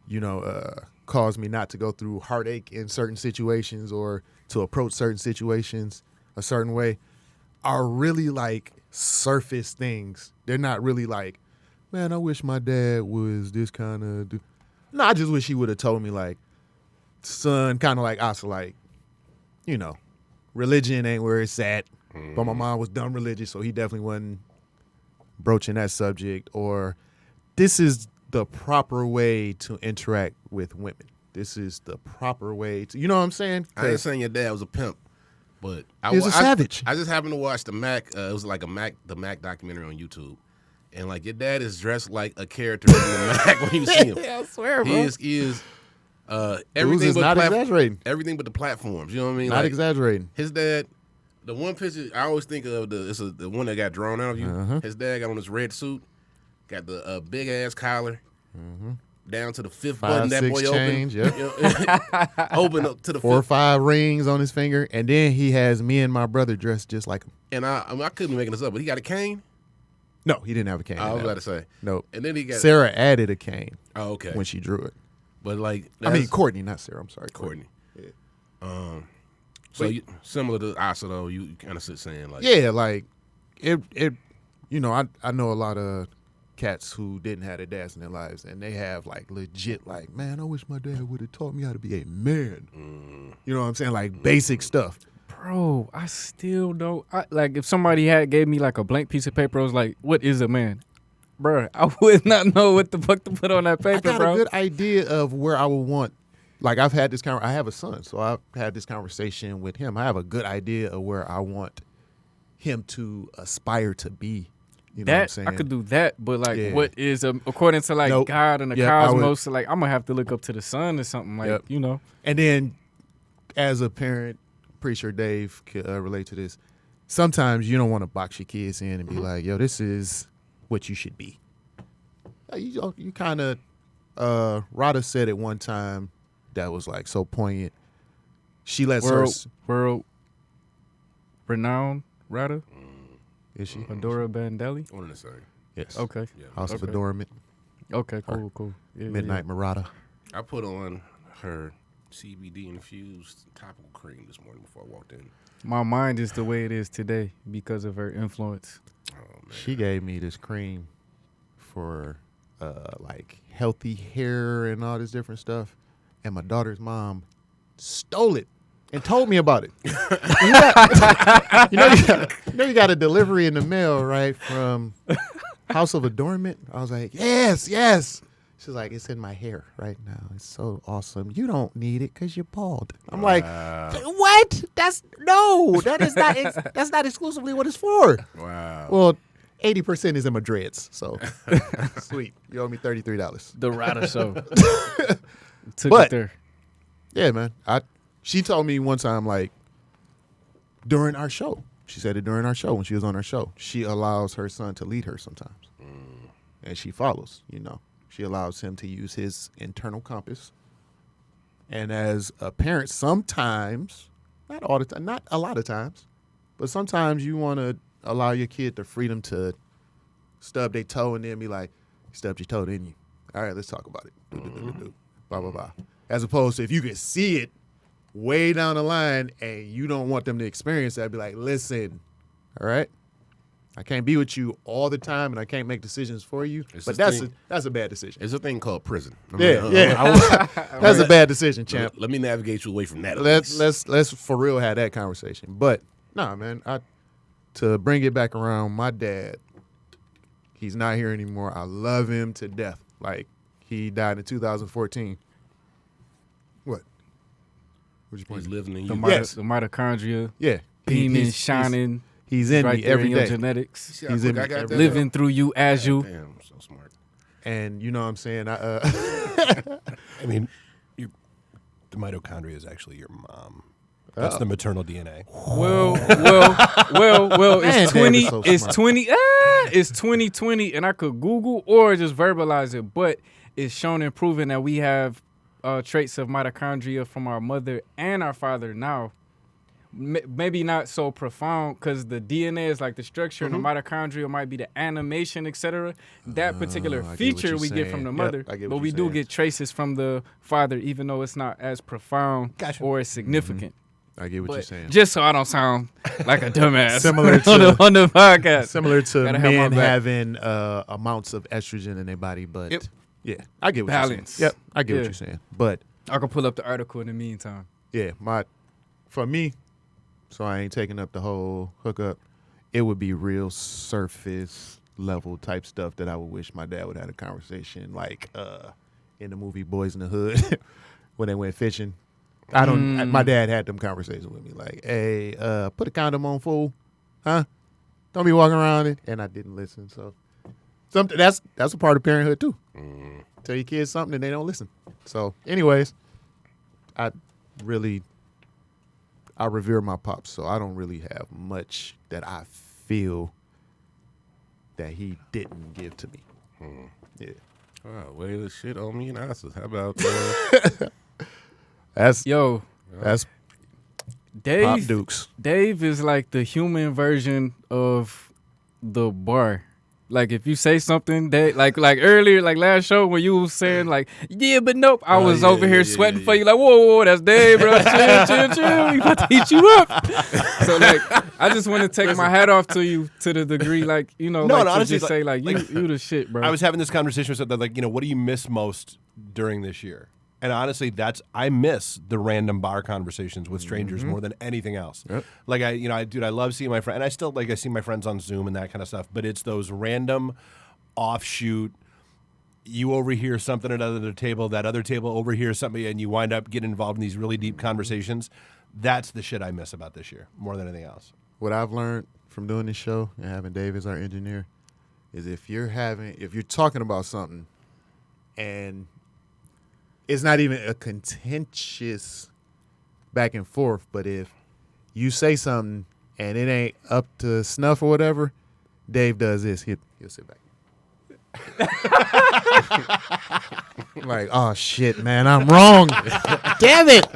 you know, caused me not to go through heartache in certain situations or to approach certain situations a certain way, are really like surface things. They're not really like, man, I wish my dad was this kind of. No, I just wish he would have told me, like, son, kind of like us, like, you know, religion ain't where it's at. But my mom was dumb religious, so he definitely wasn't broaching that subject. Or this is the proper way to interact with women. This is the proper way to, you know what I'm saying? I ain't saying your dad was a pimp, but He was a savage. I just happened to watch the Mac. It was like the Mac documentary on YouTube, and like your dad is dressed like a character in the Mac when you see him. Yeah, I swear, bro. He is everything is but not exaggerating. everything but the platforms. You know what I mean? Not Like, exaggerating. his dad. The one picture I always think of the one that got drawn out of you. His dad got on this red suit, got the big ass collar, down to the fifth button. That 5, boy 6 change, open, open up to the 4 or fifth. 5 rings on his finger, and then he has me and my brother dressed just like him. And I couldn't be making this up, but he got a cane. No, he didn't have a cane. I was about to say Nope. And then he got Sarah added a cane Oh, okay. when she drew it. But like, I mean, Courtney, not Sarah. I'm sorry, Courtney. Yeah. So similar to Asa though, you kind of saying like, Yeah, like it. You know, I know a lot of cats who didn't have their dads in their lives, and they have like legit, like, man, I wish my dad would have taught me how to be a man. You know what I'm saying? Like basic stuff. Bro, I still don't. Like, if somebody gave me like a blank piece of paper, I was like, "What is a man?" Bro, I would not know what the fuck to put on that paper, I got bro. a good idea of where I would want. Like, I've had this I have a son, so I've had this conversation with him. I have a good idea of where I want him to aspire to be. You know what I'm That saying? I could do that, but like, Yeah. what is according to like Nope. God and the Yep, I would- cosmos? So, like, I'm gonna have to look up to the sun or something, like, Yep. you know. And then, as a parent, pretty sure Dave could relate to this. Sometimes you don't want to box your kids in and be like, "Yo, this is what you should be." You kind of. Rada said it one time that was like so poignant. She lets World renowned Rada Is she? Adora Bandelli. one and the same. Yes. Okay, Yeah. House of Okay. Adorament. okay, cool. Yeah, Midnight Murata. I put on her CBD infused topical cream this morning before I walked in. Yeah. My mind is the way it is today because of her influence. Oh man. She gave me this cream for like healthy hair and all this different stuff, and my daughter's mom stole it and told me about it. You got a delivery in the mail, right, from House of Adornment. I was like, yes. She's like, it's in my hair right now. It's so awesome. You don't need it because you're bald. I'm like, what? That's not exclusively what it's for. Wow. Well, 80% is in my dreads, so sweet. You owe me $33. The Rada show. Took But- it there. Yeah, man. She told me one time, like, during our show. She said it during our show when she was on our show. She allows her son to lead her sometimes, and she follows. You know, she allows him to use his internal compass. And as a parent, sometimes, not all the time, not a lot of times, but sometimes you want to allow your kid the freedom to stub their toe and then be like, "You stubbed your toe, didn't you? All right, let's talk about it." Do. Blah, blah, blah. As opposed to if you could see it way down the line and you don't want them to experience that, be like, "Listen, all right, I can't be with you all the time and I can't make decisions for you." It's But this that's a bad decision. It's a thing called prison. Yeah. That's a bad decision, champ. Let me navigate you away from that. at Let's least. for real have that conversation. But nah, man, to bring it back around, my dad, he's not here anymore. I love him to death. Like, he died in 2014. What? What'd you He's point? living in The, you. Yes. the mitochondria Yeah. beaming, shining. He's in right me there every in your day. genetics. See how He's quick in I got every that? Living through you as you. Damn, I'm so smart. And you know what I'm saying? I mean, the mitochondria is actually your mom. That's the maternal DNA. Well. Man, It's Dad 20. is so It's smart. 20. It's 2020, and I could Google or just verbalize it. But it's shown and proven that we have traits of mitochondria from our mother and our father now. Maybe not so profound because the DNA is like the structure, and the mitochondria might be the animation, etc. That particular I get what feature you're we get from the saying. mother, Yep, I get but what we you're do saying. get traces from the father, even though it's not as profound Gotcha. or as significant. I get what you're But saying. just so I don't sound like a dumbass Similar on the podcast. Similar to Gotta have my men back. having amounts of estrogen in their body, but Yep. yeah, I get what Balance. you're saying. Yep, I get Yeah. what you're saying. But I can pull up the article in the meantime. yeah, for me, so I ain't taking up the whole hookup. It would be real surface level type stuff that I would wish my dad would have a conversation, like in the movie Boys in the Hood when they went fishing. My dad had them conversations with me, like, "Hey, put a condom on, fool, huh? Don't be walking around it." And I didn't listen. So something that's a part of parenthood too. Tell your kids something and they don't listen. So, anyways, I revere my pops, so I don't really have much that I feel that he didn't give to me. Yeah. Oh, way to shit on me and asses. How about That's Yo, Pop Dave. Dukes. Dave is like the human version of the bar. Like if you say something that like earlier, like last show when you was saying like, yeah, but nope, I was over here sweating for you, like, whoa, that's Dave, bro. Chill. We about to heat you up. So like I just want to take my hat off to you to the degree, like, you know, like, honestly, to just say like you the shit, bro. I was having this conversation with someone like, you know, what do you miss most during this year? And honestly, I miss the random bar conversations with strangers more than anything else. Yep. Like I love seeing my friend, and I still I see my friends on Zoom and that kind of stuff. But it's those random offshoot. You overhear something at another table, that other table overhears something, and you wind up getting involved in these really deep conversations. That's the shit I miss about this year more than anything else. What I've learned from doing this show and having Dave as our engineer is if you're talking about something and it's not even a contentious back and forth, but if you say something and it ain't up to snuff or whatever, Dave does this. He'll sit back. Like, oh shit, man, I'm wrong. Damn it.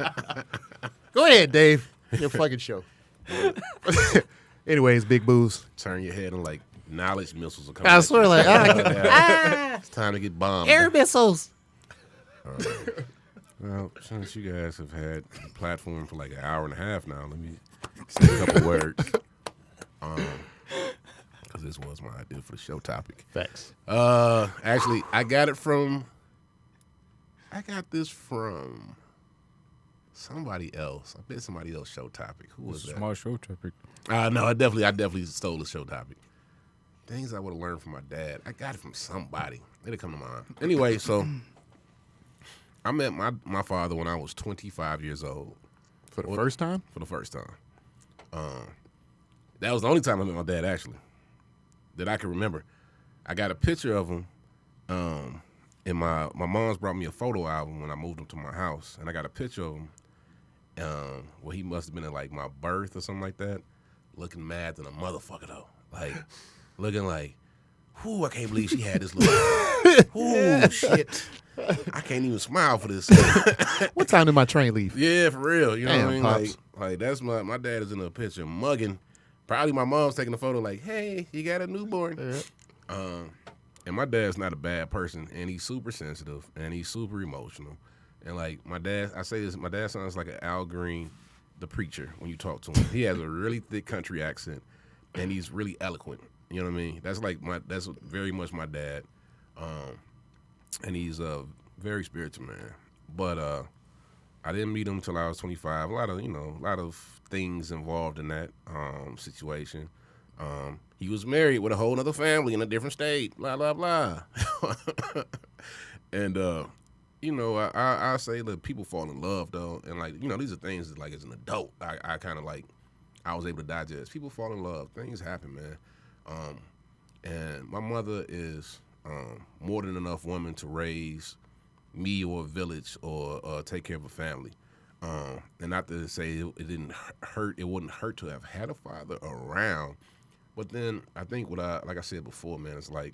Go ahead, Dave. Your fucking show. Anyways, Big Booze. turn your head and like knowledge missiles are coming? I swear, like, it's time to get bombed. air missiles. Well, since you guys have had the platform for like an hour and a half now, let me say a couple words. Because this was my idea for the show topic. Facts. Actually, I got this from somebody else. I bet somebody else show topic. Who was that? Small show topic. No, I definitely stole the show topic. Things I would have learned from my dad. I got it from somebody. It'll come to mind. Anyway, so I met my father when I was 25 years old. For the first time? For the first time. That was the only time I met my dad, actually, that I can remember. I got a picture of him, and my mom's brought me a photo album when I moved him to my house, and I got a picture of him where he must have been at, like, my birth or something like that, looking mad than a motherfucker, though. Like, looking like, whoo, I can't believe she had this little, ooh, shit. I can't even smile for this. What time did my train leave? Yeah, for real. You know Damn, what I mean? Pops. Like that's my dad is in a picture mugging. Probably my mom's taking a photo like, hey, you got a newborn. Yeah. And my dad's not a bad person, and he's super sensitive, and he's super emotional. And like my dad, I say this, my dad sounds like an Al Green, the preacher, when you talk to him. He has a really thick country accent, and he's really eloquent. You know what I mean? That's very much my dad. And he's a very spiritual man. But I didn't meet him until I was 25. A lot of things involved in that situation. He was married with a whole other family in a different state. Blah blah blah. And I say that people fall in love though, and like these are things that, like, as an adult, I kind of like I was able to digest. People fall in love. Things happen, man. And my mother is more than enough woman to raise me or a village or take care of a family. And not to say it didn't hurt, it wouldn't hurt to have had a father around. But then I think like I said before, man, it's like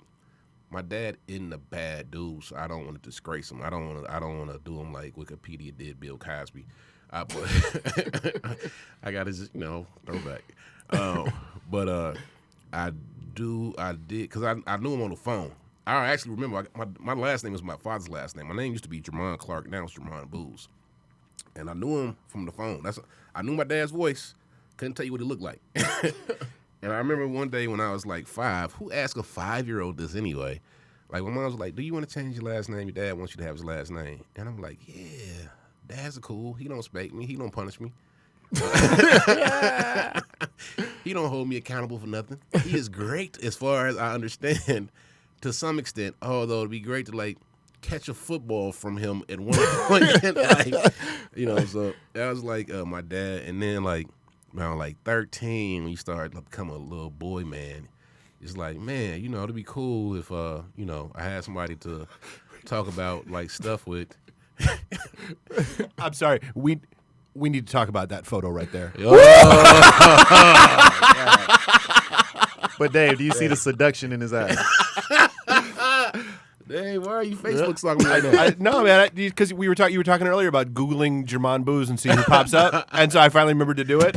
my dad isn't a bad dude, so I don't want to disgrace him. I don't want to do him like Wikipedia did Bill Cosby. I got his, throwback. But I did, because I knew him on the phone. I actually remember my last name was my father's last name. My name used to be Jermon Clark. Now it's Jermon Booze. And I knew him from the phone. I knew my dad's voice. Couldn't tell you what he looked like. And I remember one day when I was like 5, who asked a 5-year-old this anyway? Like, my mom was like, do you want to change your last name? Your dad wants you to have his last name. And I'm like, yeah, dad's cool. He don't spank me. He don't punish me. He don't hold me accountable for nothing. He is great as far as I understand to some extent, although it'd be great to like catch a football from him at one point. Like, you know, so that was like my dad. And then like around like 13, when you start to become a little boy man, it's like, man, you know, it'd be cool if you know, I had somebody to talk about like stuff with. I'm sorry. We need to talk about that photo right there. But Dave, do you see the seduction in his eyes? Dang, why are you Facebook stalking me like that? No, man, because you were talking earlier about Googling Jermon Booz and seeing who pops up, and so I finally remembered to do it.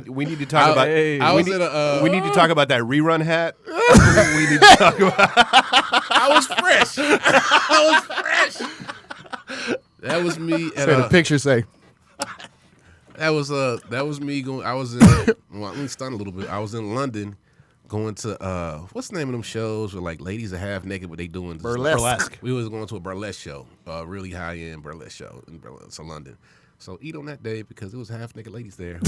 We need to talk about. We need to talk about that rerun hat. We need to talk about. I was fresh. That was me. Say the picture say. That was me going. I was in. Well, let me stun a little bit. I was in London, going to what's the name of them shows where like ladies are half naked, but they doing Burlesque. We was going to a burlesque show, really high end burlesque show in London. So eat on that day because it was half naked ladies there.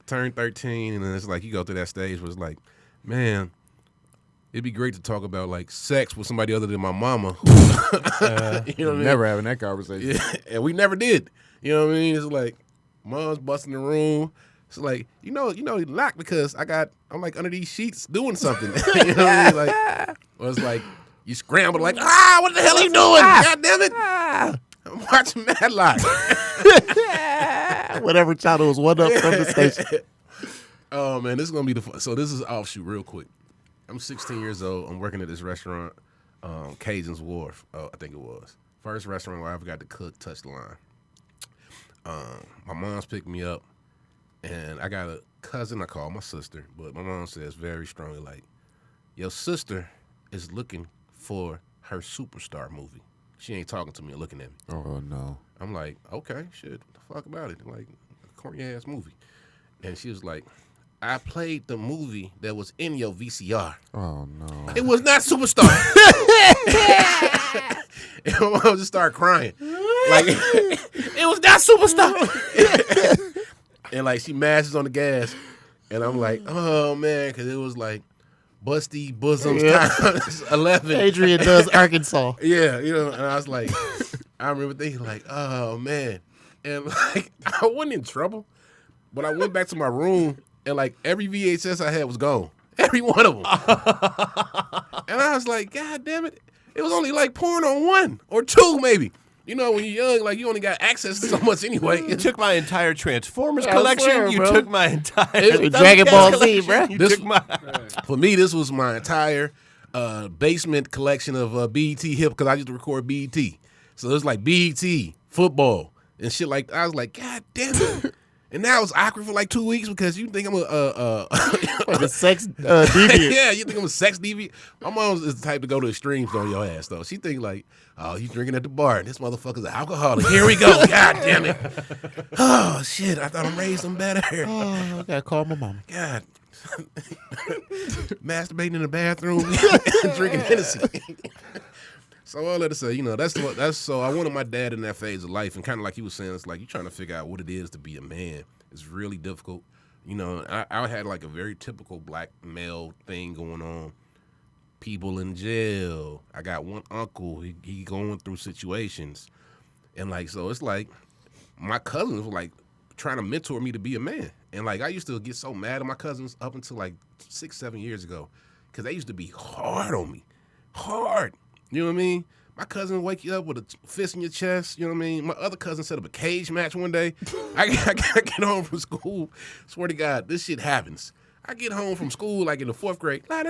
Turned 13, and then it's like you go through that stage where it's like, man, it'd be great to talk about like sex with somebody other than my mama. You know what I mean? Never having that conversation. Yeah, and we never did. You know what I mean? It's like mom's busting the room. It's like, you know, locked because I'm like under these sheets doing something. You know what I mean? Like, or it's like you scramble like, what the hell are you doing? God damn it! I'm watching Matlock. Whatever channel was one up from the station. Oh man, this is gonna be the fun. So this is offshoot real quick. I'm 16 years old. I'm working at this restaurant, Cajun's Wharf. I think it was first restaurant where I ever got to cook, touch the line. My mom's picked me up, and I got a cousin I call my sister, but my mom says very strongly like, your sister is looking for her superstar movie. She ain't talking to me or looking at me. Oh no. I'm like, okay, shit, what the fuck about it? Like, a corny ass movie. And she was like, I played the movie that was in your VCR. Oh no. It was not Superstar. And my mom just started crying. Like, it was not Superstar. And like she mashes on the gas. And I'm like, oh man, because it was like Busty Bosoms times 11. Adrian does Arkansas. Yeah, you know, and I was like, I remember thinking like, oh man. And like, I wasn't in trouble, but I went back to my room and like every VHS I had was gone. Every one of them. And I was like, God damn it. It was only like porn on one or two maybe. You know, when you're young, like you only got access to so much anyway. You took my entire Transformers collection. You took my entire Dragon Ball Z, bro. For me, this was my entire basement collection of BET hip because I used to record BET. So it was like BET, football, and shit like that. I was like, God damn it. And now it's awkward for like 2 weeks because you think I'm a sex deviant. Yeah, you think I'm a sex deviant. My mom is the type to go to extremes on your ass, though. She think like, oh, you drinking at the bar. This motherfucker's an alcoholic. Here we go. God damn it. Oh, shit. I thought I'm raising better. Oh, I gotta call my mama. God. Masturbating in the bathroom and drinking Hennessy. So all that to say, you know, that's so I wanted my dad in that phase of life, and kind of like he was saying, it's like you're trying to figure out what it is to be a man. It's really difficult. You know, I had like a very typical black male thing going on. People in jail. I got one uncle. He going through situations, and like so, it's like my cousins were like trying to mentor me to be a man, and like I used to get so mad at my cousins up until like 6-7 years ago, because they used to be hard on me, hard. You know what I mean? My cousin would wake you up with a fist in your chest. You know what I mean? My other cousin set up a cage match one day. I get home from school. Swear to God, this shit happens. I get home from school like in the 4th grade. Like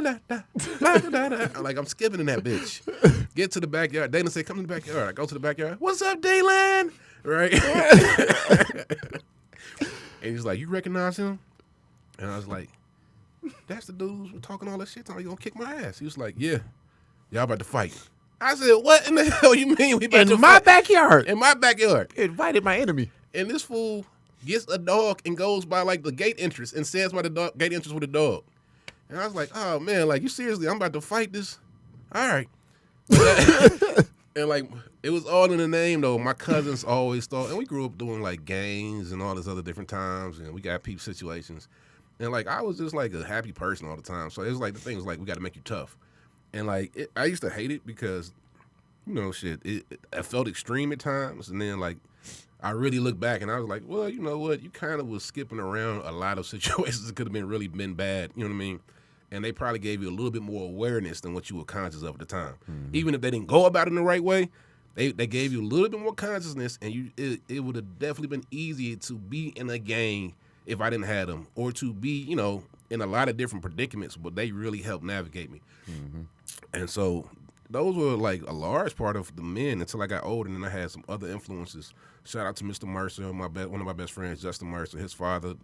I'm skipping in that bitch. Get to the backyard. Dana say, come to the backyard. I go to the backyard. What's up, Daylan? Right? And he's like, you recognize him? And I was like, that's the dude who's talking all that shit. You gonna kick my ass? He was like, yeah. Y'all about to fight. I said, what in the hell you mean we about to fight? Backyard? In my backyard. Invited my enemy. And this fool gets a dog and goes by like the gate entrance and stands by the gate entrance with a dog. And I was like, oh man, like you seriously, I'm about to fight this? All right. And like it was all in the name though. My cousins always thought, and we grew up doing like games and all this other different times, and we got peep situations. And like I was just like a happy person all the time. So it was like the thing was like we got to make you tough. And like I used to hate it because, you know, I felt extreme at times. And then like I really look back and I was like, well, you know what? You kind of was skipping around a lot of situations that could have been bad. You know what I mean? And they probably gave you a little bit more awareness than what you were conscious of at the time. Mm-hmm. Even if they didn't go about it in the right way, they gave you a little bit more consciousness, and it would have definitely been easier to be in a gang if I didn't have them, or to be, you know, in a lot of different predicaments, but they really helped navigate me. Mm-hmm. And so those were like a large part of the men until I got older, and then I had some other influences. Shout out to Mr. Mercer, one of my best friends, Justin Mercer. His father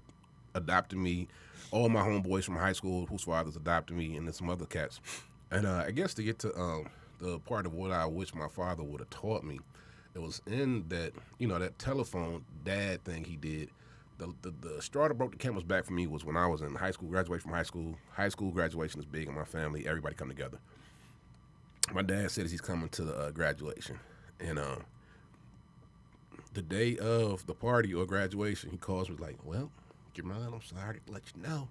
adopted me. All my homeboys from high school whose fathers adopted me, and then some other cats. And I guess to get to the part of what I wish my father would have taught me, it was in that, you know, that telephone dad thing he did. The straw that broke the camel's back for me was when I was in high school, graduated from high school. High school graduation is big in my family. Everybody come together. My dad says he's coming to the graduation. And the day of the party or graduation, he calls me like, well, Jamal, I'm sorry to let you know.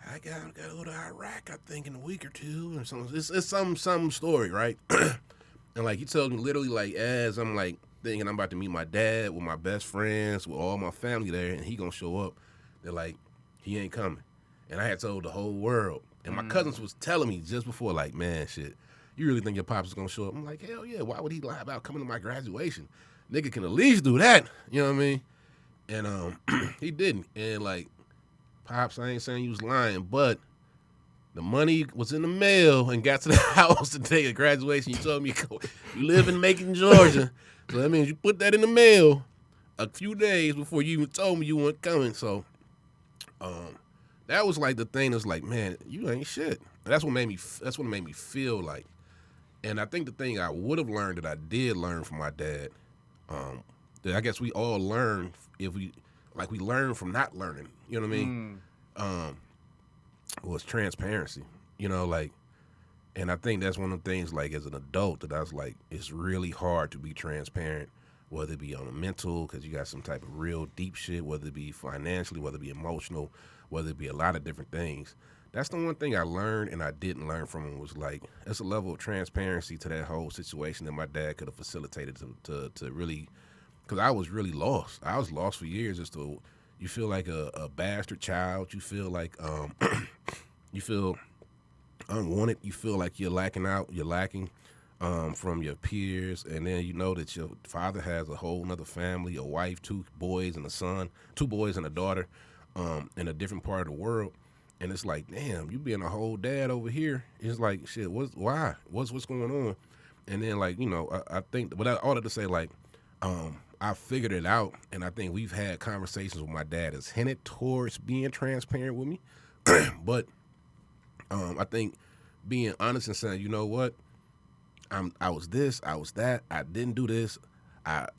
I got to go to Iraq, I think, in a week or two, or something. It's some story, right? And like he tells me literally, like as I'm like thinking I'm about to meet my dad with my best friends, with all my family there, and he gonna show up. They're like, he ain't coming, and I had told the whole world. And my cousins was telling me just before, like, man, shit, you really think your pops is gonna show up? I'm like, hell yeah. Why would he lie about coming to my graduation? Nigga can at least do that. You know what I mean? And he didn't. And like, Pops, I ain't saying you was lying, but the money was in the mail and got to the house the day of graduation. You told me you live in Macon, Georgia. So that means you put that in the mail a few days before you even told me you weren't coming. So that was like the thing that's like, man, you ain't shit. And that's what made me feel like. And I think the thing I would have learned that I did learn from my dad, that I guess we all learn if we learn from not learning, you know what I mean? Was transparency, you know, like, and I think that's one of the things, like, as an adult that I was like, it's really hard to be transparent, whether it be on a mental, because you got some type of real deep shit, whether it be financially, whether it be emotional, whether it be a lot of different things. That's the one thing I learned and I didn't learn from him was like, there's a level of transparency to that whole situation that my dad could have facilitated to really, because I was really lost. I was lost for years as to, you feel like a bastard child. You feel like, you feel unwanted. You feel like you're lacking from your peers. And then you know that your father has a whole nother family, a wife, 2 boys and a son, 2 boys and a daughter, in a different part of the world. And it's like, damn, you being a whole dad over here. It's like, shit, why? What's going on? And then, like, you know, I think, but all that to say, like, I figured it out, and I think we've had conversations with my dad that's hinted towards being transparent with me. But I think being honest and saying, you know what, I was this, I was that, I didn't do this.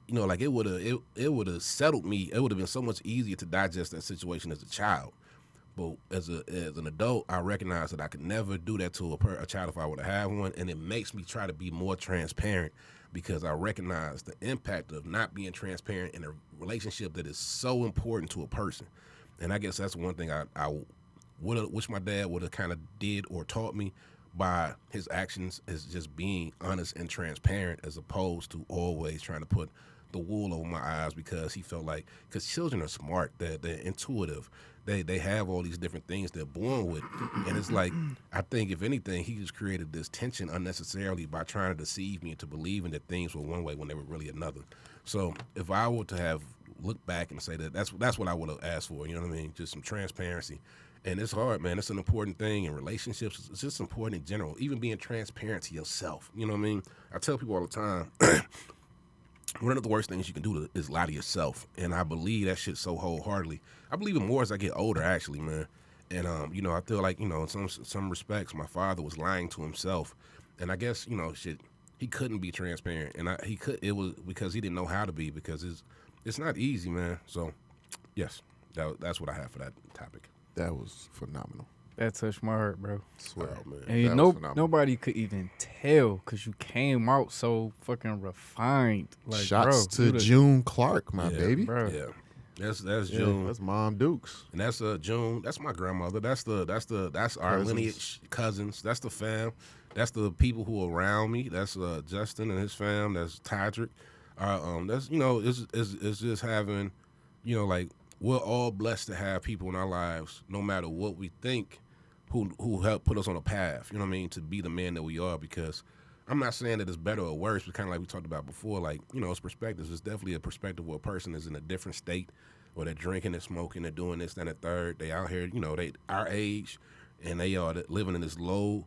You know, like it would have settled me. It would have been so much easier to digest that situation as a child. But as an adult, I recognize that I could never do that to a child if I were to have one, and it makes me try to be more transparent because I recognize the impact of not being transparent in a relationship that is so important to a person. And I guess that's one thing I wish my dad would have kind of did or taught me by his actions, is just being honest and transparent as opposed to always trying to put the wool over my eyes, because he felt like, because children are smart, they're intuitive, they have all these different things they're born with, and it's like, I think if anything, he just created this tension unnecessarily by trying to deceive me into believing that things were one way when they were really another. So if I were to have looked back and say that's what I would have asked for, you know what I mean, just some transparency. And it's hard, man. It's an important thing in relationships. It's just important in general, even being transparent to yourself. You know what I mean? I tell people all the time, one of the worst things you can do is lie to yourself. And I believe that shit so wholeheartedly. I believe it more as I get older, actually, man. And, you know, I feel like, you know, in some respects, my father was lying to himself. And I guess, you know, shit, he couldn't be transparent. And it was because he didn't know how to be, because it's not easy, man. So, yes, that's what I have for that topic. That was phenomenal. That touched my heart, bro. Swear. Oh, man. And That was phenomenal. nobody could even tell because you came out so fucking refined. Like, Shots bro, to June Clark, my Yeah, baby. bro. Yeah. That's Yeah, June. that's Mom Dukes. And that's June. That's my grandmother. That's our Cousins. lineage cousins. That's the fam. That's the people who are around me. That's Justin and his fam. That's Tydrick. That's it's just having, like we're all blessed to have people in our lives, no matter what we think, who help put us on a path. You know what I mean? To be the man that we are. Because I'm not saying that it's better or worse, but kind of like we talked about before. Like it's perspectives. It's definitely a perspective where a person is in a different state. Or they're drinking and smoking, they're doing this, that, and the third. They out here, they our age, and they are living in this low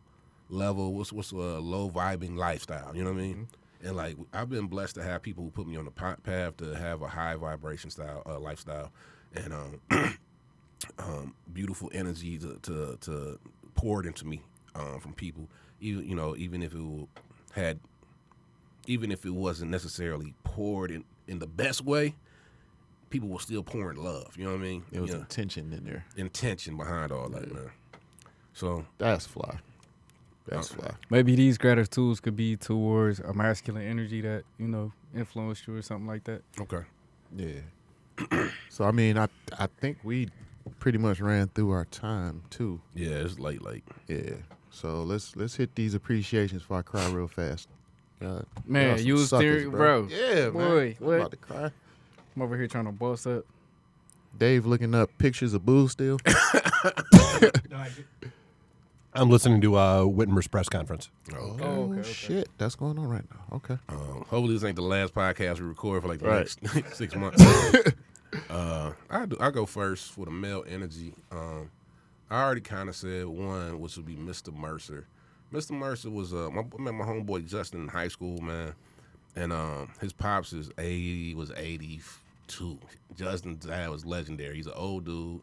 level, what's a low vibing lifestyle. You know what I mean? Mm-hmm. And like I've been blessed to have people who put me on the path to have a high vibration lifestyle, and beautiful energy to poured into me from people. Even if it wasn't necessarily poured in the best way. People were still pouring love. You know what I mean? There was intention in there. Intention behind all that, man. So that's fly. That's fly. Maybe these gratitudes could be towards a masculine energy that influenced you or something like that. Okay. Yeah. So I mean, I think we pretty much ran through our time too. Yeah, it's late. Yeah. So let's hit these appreciations before I cry real fast. Man, you was there, bro. Yeah, boy, man. I'm what? about to cry. I'm over here trying to boss up. Dave looking up pictures of Boo still. I'm listening to Whitmer's press conference. Okay. Shit, that's going on right now. Okay. Hopefully this ain't the last podcast we record for like the Right. next 6 months. I go first for the male energy. I already kind of said one, which would be Mr. Mercer. Mr. Mercer was I met my homeboy Justin in high school, man, and his pops was 82. Justin's dad was legendary. He's an old dude.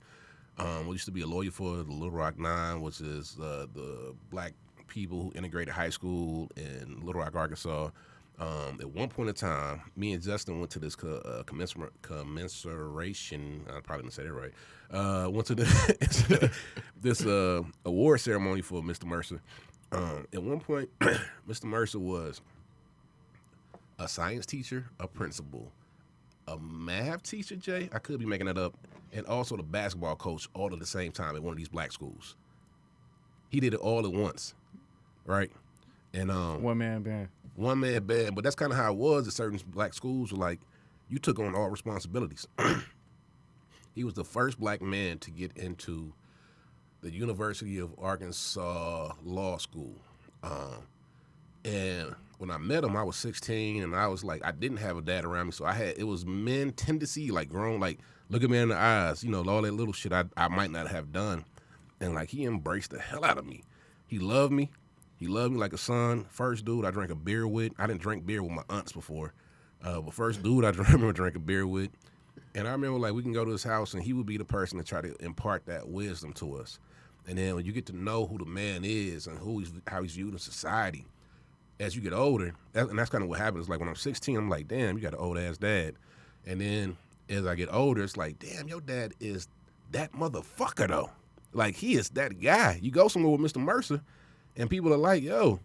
We used to be a lawyer for the Little Rock Nine, which is the black people who integrated high school in Little Rock, Arkansas. At one point in time, me and Justin went to this commensuration. I probably didn't say that right. Went to this award ceremony for Mr. Mercer. At one point, Mr. Mercer was a science teacher, a principal, a math teacher, Jay. I could be making that up. And also the basketball coach all at the same time at one of these black schools. He did it all at once, right? And One man band. But that's kind of how it was at certain black schools. Like, you took on all responsibilities. He was the first black man to get into the University of Arkansas Law School. And when I met him, I was 16, and I was like, I didn't have a dad around me, so it was men tendency, like grown, like look at me in the eyes, all that little shit I might not have done. And like, he embraced the hell out of me. He loved me. He loved me like a son. First dude I drank a beer with. I didn't drink beer with my aunts before. But first dude I remember drinking beer with. And I remember, like, we can go to his house, and he would be the person to try to impart that wisdom to us. And then when you get to know who the man is and how he's viewed in society, as you get older, and that's kind of what happens. Like, when I'm 16, I'm like, damn, you got an old-ass dad. And then as I get older, it's like, damn, your dad is that motherfucker, though. Like, he is that guy. You go somewhere with Mr. Mercer, and people are like, yo,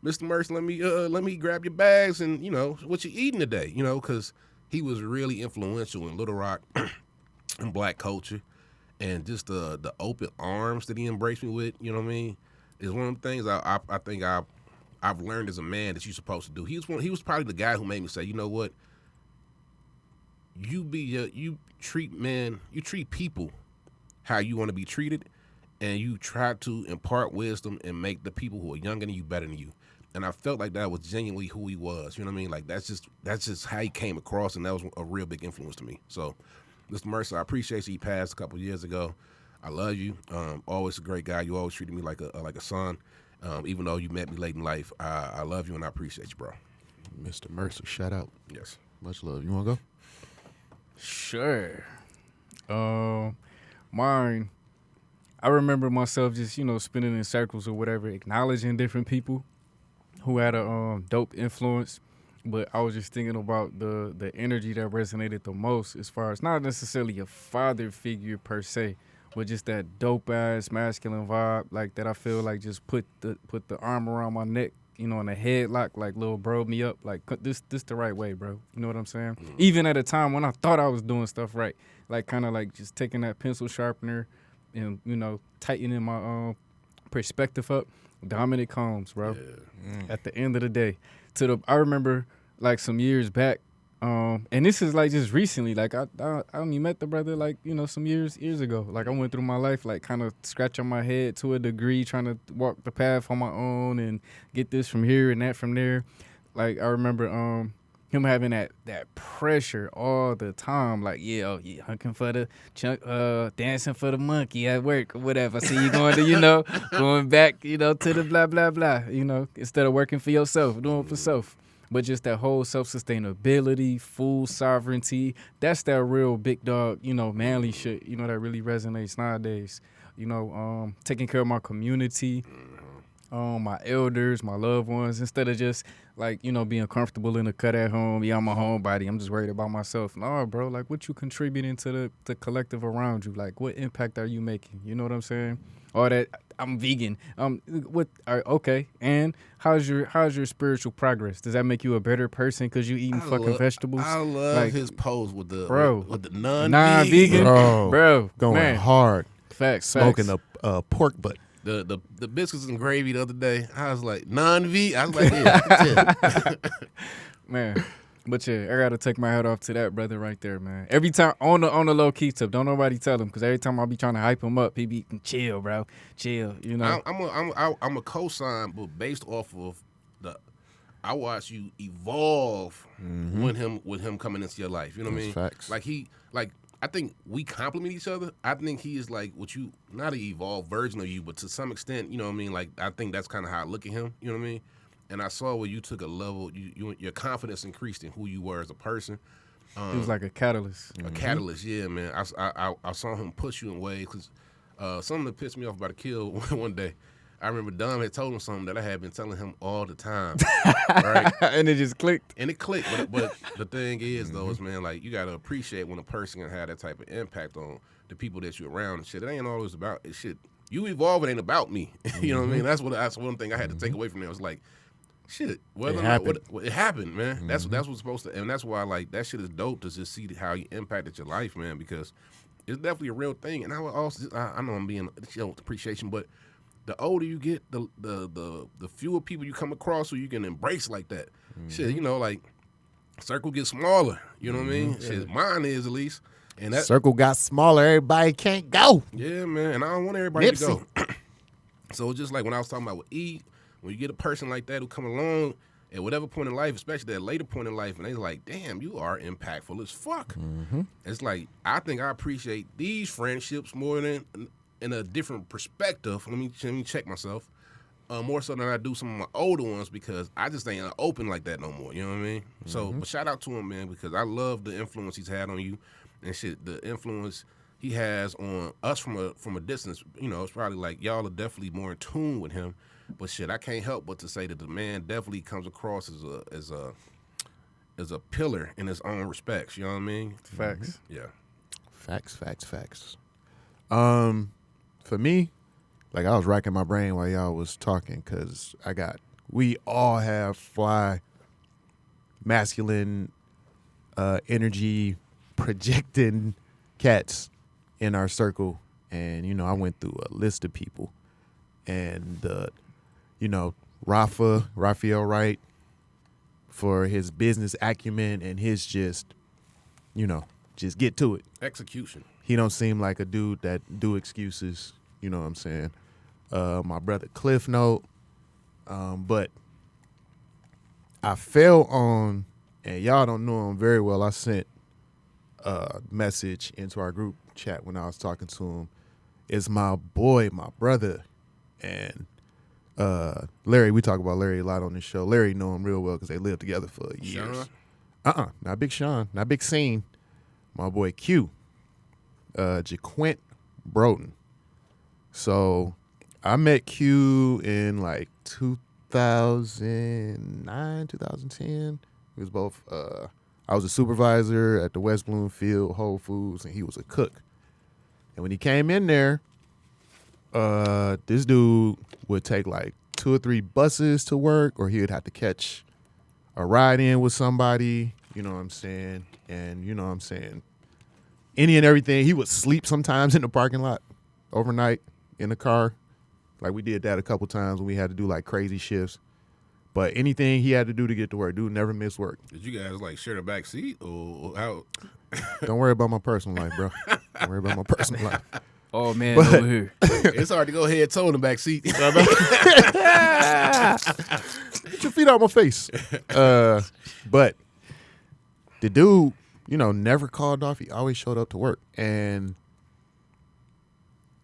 Mr. Mercer, let me grab your bags and, what you eating today? Because he was really influential in Little Rock and black culture. And just the open arms that he embraced me with, you know what I mean, is one of the things I think I've learned as a man that you're supposed to do. He was probably the guy who made me say, you know what, you treat people how you want to be treated, and you try to impart wisdom and make the people who are younger than you better than you. And I felt like that was genuinely who he was. You know what I mean? Like, that's just how he came across, and that was a real big influence to me. So, Mr. Mercer, I appreciate you. He passed a couple years ago. I love you. Always a great guy. You always treated me like a son. Even though you met me late in life, I love you and I appreciate you, bro. Mr. Mercer, shout out. Yes. Much love. You want to go? Sure. Mine, I remember myself just, spinning in circles or whatever, acknowledging different people who had a dope influence. But I was just thinking about the energy that resonated the most, as far as not necessarily a father figure per se, but just that dope ass masculine vibe, like that I feel like just put the arm around my neck, you know, in a headlock, like little bro me up, like this the right way, bro. You know what I'm saying? Even at a time when I thought I was doing stuff right, like kind of like just taking that pencil sharpener and, you know, tightening my perspective up. Dominic Combs, bro. At the end of the day, I remember like some years back, and this is like just recently. Like I only met the brother like, you know, some years ago. Like I went through my life like kind of scratching my head to a degree, trying to walk the path on my own and get this from here and that from there. Like I remember him having that pressure all the time, like hunting for the chunk, dancing for the monkey at work or whatever. I see you going to, you know, going back, you know, to the blah blah blah, you know, instead of working for yourself, doing it for self. But just that whole self-sustainability, full sovereignty, that's that real big dog, you know, manly shit, you know, that really resonates nowadays. You know, taking care of my community, my elders, my loved ones, instead of just like, you know, being comfortable in the cut at home. Yeah, I'm a homebody. I'm just worried about myself. No, bro, like what you contributing to the collective around you? Like what impact are you making? You know what I'm saying? Or that I'm vegan. Okay. And how's your spiritual progress? Does that make you a better person because you eating vegetables? I love like, his pose with the non-vegan. Bro, going man. hard. Facts. Smoking a pork butt. The biscuits and gravy the other day, I was like, non-V? I was like, yeah. Man. But yeah, I gotta take my hat off to that brother right there, man. Every time on the low key tip, don't nobody tell him, because every time I be trying to hype him up, he be chill, bro, chill. You know, I'm a cosign, but based off of I watch you evolve with him coming into your life. You know what I mean? Facts. I think we complement each other. I think he is like what you, not an evolved version of you, but to some extent, you know what I mean? Like I think that's kind of how I look at him. You know what I mean? And I saw where you took a level, your confidence increased in who you were as a person. It was like a catalyst. A catalyst, yeah, man. I saw him push you in ways, because something that pissed me off about a kill one day. I remember Dom had told him something that I had been telling him all the time, right? And it just clicked. And it clicked, but the thing is, though, is, man, like, you got to appreciate when a person can have that type of impact on the people that you're around and shit. It ain't always about it. Shit, you evolve, it ain't about me. You know what I mean? That's one thing I had to take away from there. It was like, shit, whether or not it happened, man. That's what's supposed to, and that's why, like, that shit is dope to just see how you impacted your life, man, because it's definitely a real thing. And I would also, I know I'm being, appreciation, but the older you get, the fewer people you come across who you can embrace like that. Shit, you know, like, circle gets smaller. You know what I mean? Shit, mine is, at least. And that circle got smaller. Everybody can't go. Yeah, man. And I don't want everybody to go. So it's just like when I was talking about with E, when you get a person like that who come along at whatever point in life, especially that later point in life, and they're like, damn, you are impactful as fuck. It's like, I think I appreciate these friendships more than in a different perspective. Let me check myself. More so than I do some of my older ones, because I just ain't open like that no more. You know what I mean? So, but shout out to him, man, because I love the influence he's had on you and shit. The influence he has on us from a distance. You know, it's probably like y'all are definitely more in tune with him. But shit, I can't help but to say that the man definitely comes across as a pillar in his own respects. You know what I mean? Facts. Yeah. Facts. For me, like, I was racking my brain while y'all was talking, because we all have fly, masculine, energy projecting cats in our circle. And, you know, I went through a list of people. And, you know, Raphael Wright, for his business acumen and his just get to it. Execution. He don't seem like a dude that do excuses. You know what I'm saying? My brother Cliff Note. But I fell on, and y'all don't know him very well, I sent a message into our group chat when I was talking to him. It's my boy, my brother, and Larry. We talk about Larry a lot on this show. Larry know him real well because they lived together for years. Not Big Sean, not Big Scene. My boy Q, Jaquint Broughton. So I met Q in like 2009, 2010. We was both. I was a supervisor at the West Bloomfield Whole Foods, and he was a cook. And when he came in there, this dude would take like 2 or 3 buses to work, or he would have to catch a ride in with somebody, you know what I'm saying? And you know what I'm saying? Any and everything. He would sleep sometimes in the parking lot overnight in the car. Like we did that a couple times when we had to do like crazy shifts. But anything he had to do to get to work, dude never missed work. Did you guys like share the back seat or how? Don't worry about my personal life, bro. Don't worry about my personal life. Oh man, over here. It's hard to go head toe in the back seat. Get your feet out my face. But the dude, you know, never called off. He always showed up to work. And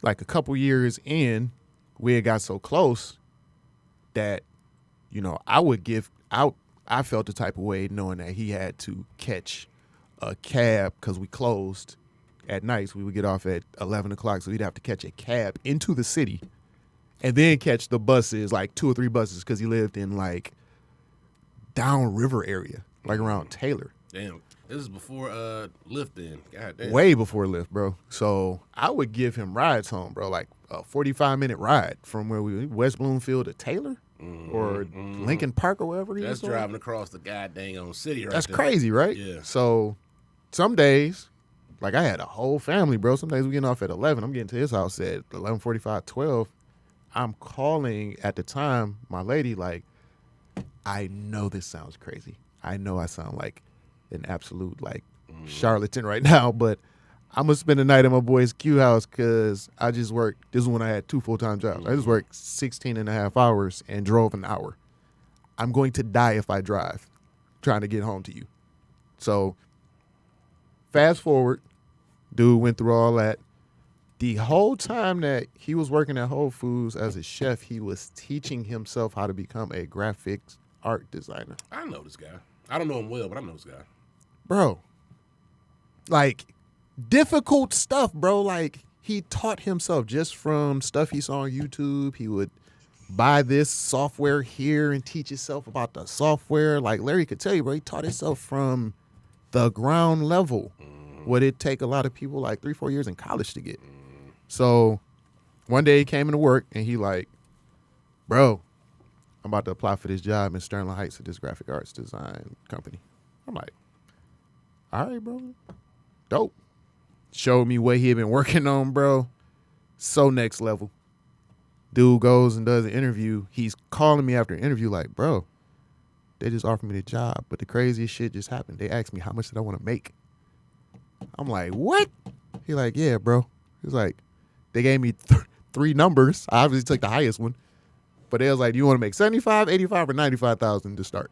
like a couple years in, we had got so close that, you know, I felt the type of way knowing that he had to catch a cab because we closed at nights. We would get off at 11 o'clock, so he'd have to catch a cab into the city and then catch the buses, like 2 or 3 buses, because he lived in like downriver area, like around Taylor. Damn, this is before Lyft then. God damn. Way before Lyft, bro. So I would give him rides home, bro, like a 45-minute ride from where we West Bloomfield to Taylor or Lincoln Park or wherever he was That's driving across the goddamn city right That's there. crazy, right? Yeah. So some days, like I had a whole family, bro. Some days we getting off at 11. I'm getting to his house at 11:45, 12. I'm calling at the time my lady like, I know this sounds crazy. I know I sound like an absolute like charlatan right now, but I'm going to spend the night at my boy's Q house because I just worked. This is when I had 2 full-time jobs. I just worked 16 and a half hours and drove an hour. I'm going to die if I drive trying to get home to you. So fast forward, dude went through all that. The whole time that he was working at Whole Foods as a chef, he was teaching himself how to become a graphics art designer. I know this guy. I don't know him well, but I know this guy. Bro, like difficult stuff, bro. Like he taught himself just from stuff he saw on YouTube. He would buy this software here and teach himself about the software. Like Larry could tell you, bro, he taught himself from the ground level. What it take a lot of people like 3-4 years in college to get. So one day he came into work and he like, bro, I'm about to apply for this job in Sterling Heights at this graphic arts design company. I'm like, all right, bro. Dope. Showed me what he had been working on, bro. So next level. Dude goes and does an interview. He's calling me after an interview like, bro, they just offered me the job, but the craziest shit just happened. They asked me how much did I want to make. I'm like, what? He like, yeah, bro. He's like, they gave me 3 numbers. I obviously took the highest one. But they was like, do you want to make 75, 85, or 95,000 to start?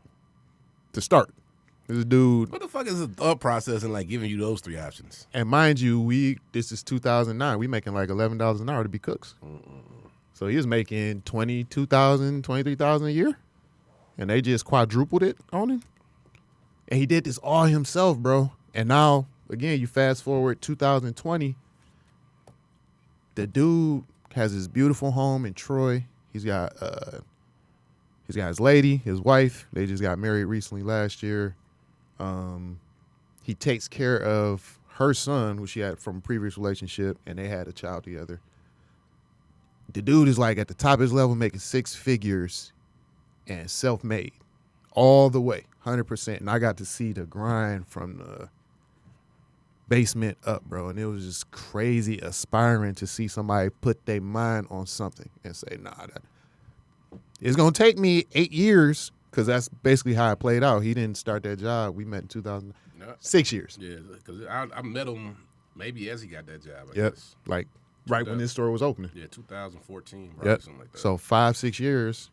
To start. This dude. What the fuck is the thought process in like giving you those 3 options? And mind you, this is 2009. We making like $11 an hour to be cooks. So he was making $22,000, $23,000 a year. And they just quadrupled it on him. And he did this all himself, bro. And now, again, you fast forward 2020. The dude has his beautiful home in Troy. He's got his lady, his wife. They just got married recently last year. He takes care of her son, who she had from a previous relationship, and they had a child together. The dude is like at the top of his level, making 6 figures and self-made all the way, 100%. And I got to see the grind from the basement up, bro. And it was just crazy aspiring to see somebody put their mind on something and say, nah, it's going to take me 8 years, because that's basically how it played out. He didn't start that job. We met in 2000. 6 years. Yeah, because I met him maybe as he got that job, I Yep. guess. Like right when this store was opening. Yeah, 2014, right? Yep. Something like that. So 5-6 years,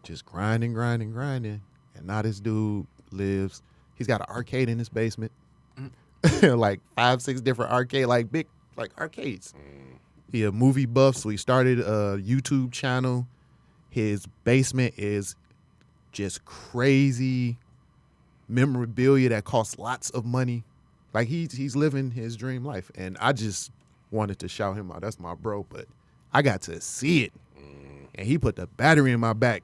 just grinding. And now this dude lives, he's got an arcade in his basement. Like 5-6 different arcade, like big, like arcades. He a movie buff, so he started a YouTube channel. His basement is just crazy memorabilia that costs lots of money. Like he's living his dream life, and I just wanted to shout him out. That's my bro, but I got to see it, and he put the battery in my back.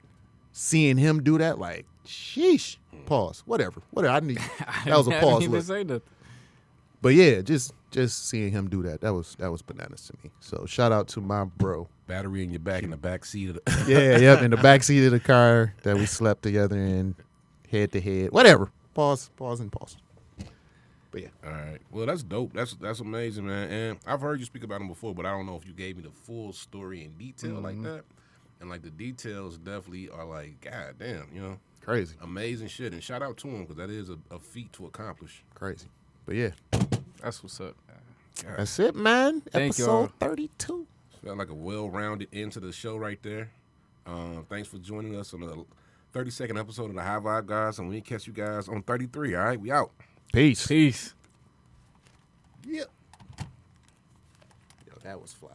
Seeing him do that, like, sheesh. Pause. Whatever. I need. That was a I pause. didn't even Look. say that. But yeah, just just seeing him do that was bananas to me. So shout out to my bro. Battery in your back in the back seat of the Yep, in the back seat of the car that we slept together in, head to head. Whatever. Pause, and pause. But yeah. All right. Well, that's dope. That's amazing, man. And I've heard you speak about him before, but I don't know if you gave me the full story in detail like that. And like the details definitely are like, God damn, you know, Crazy. amazing shit. And shout out to him because that is a feat to accomplish. Crazy. But yeah. That's what's up. God, That's it, man. Thank Episode y'all. 32. felt like a well-rounded end to the show right there. Thanks for joining us on the 32nd episode of the High Vibe Guys, and we catch you guys on 33. All right, we out. Peace. Peace. Yep. Yo, that was fly.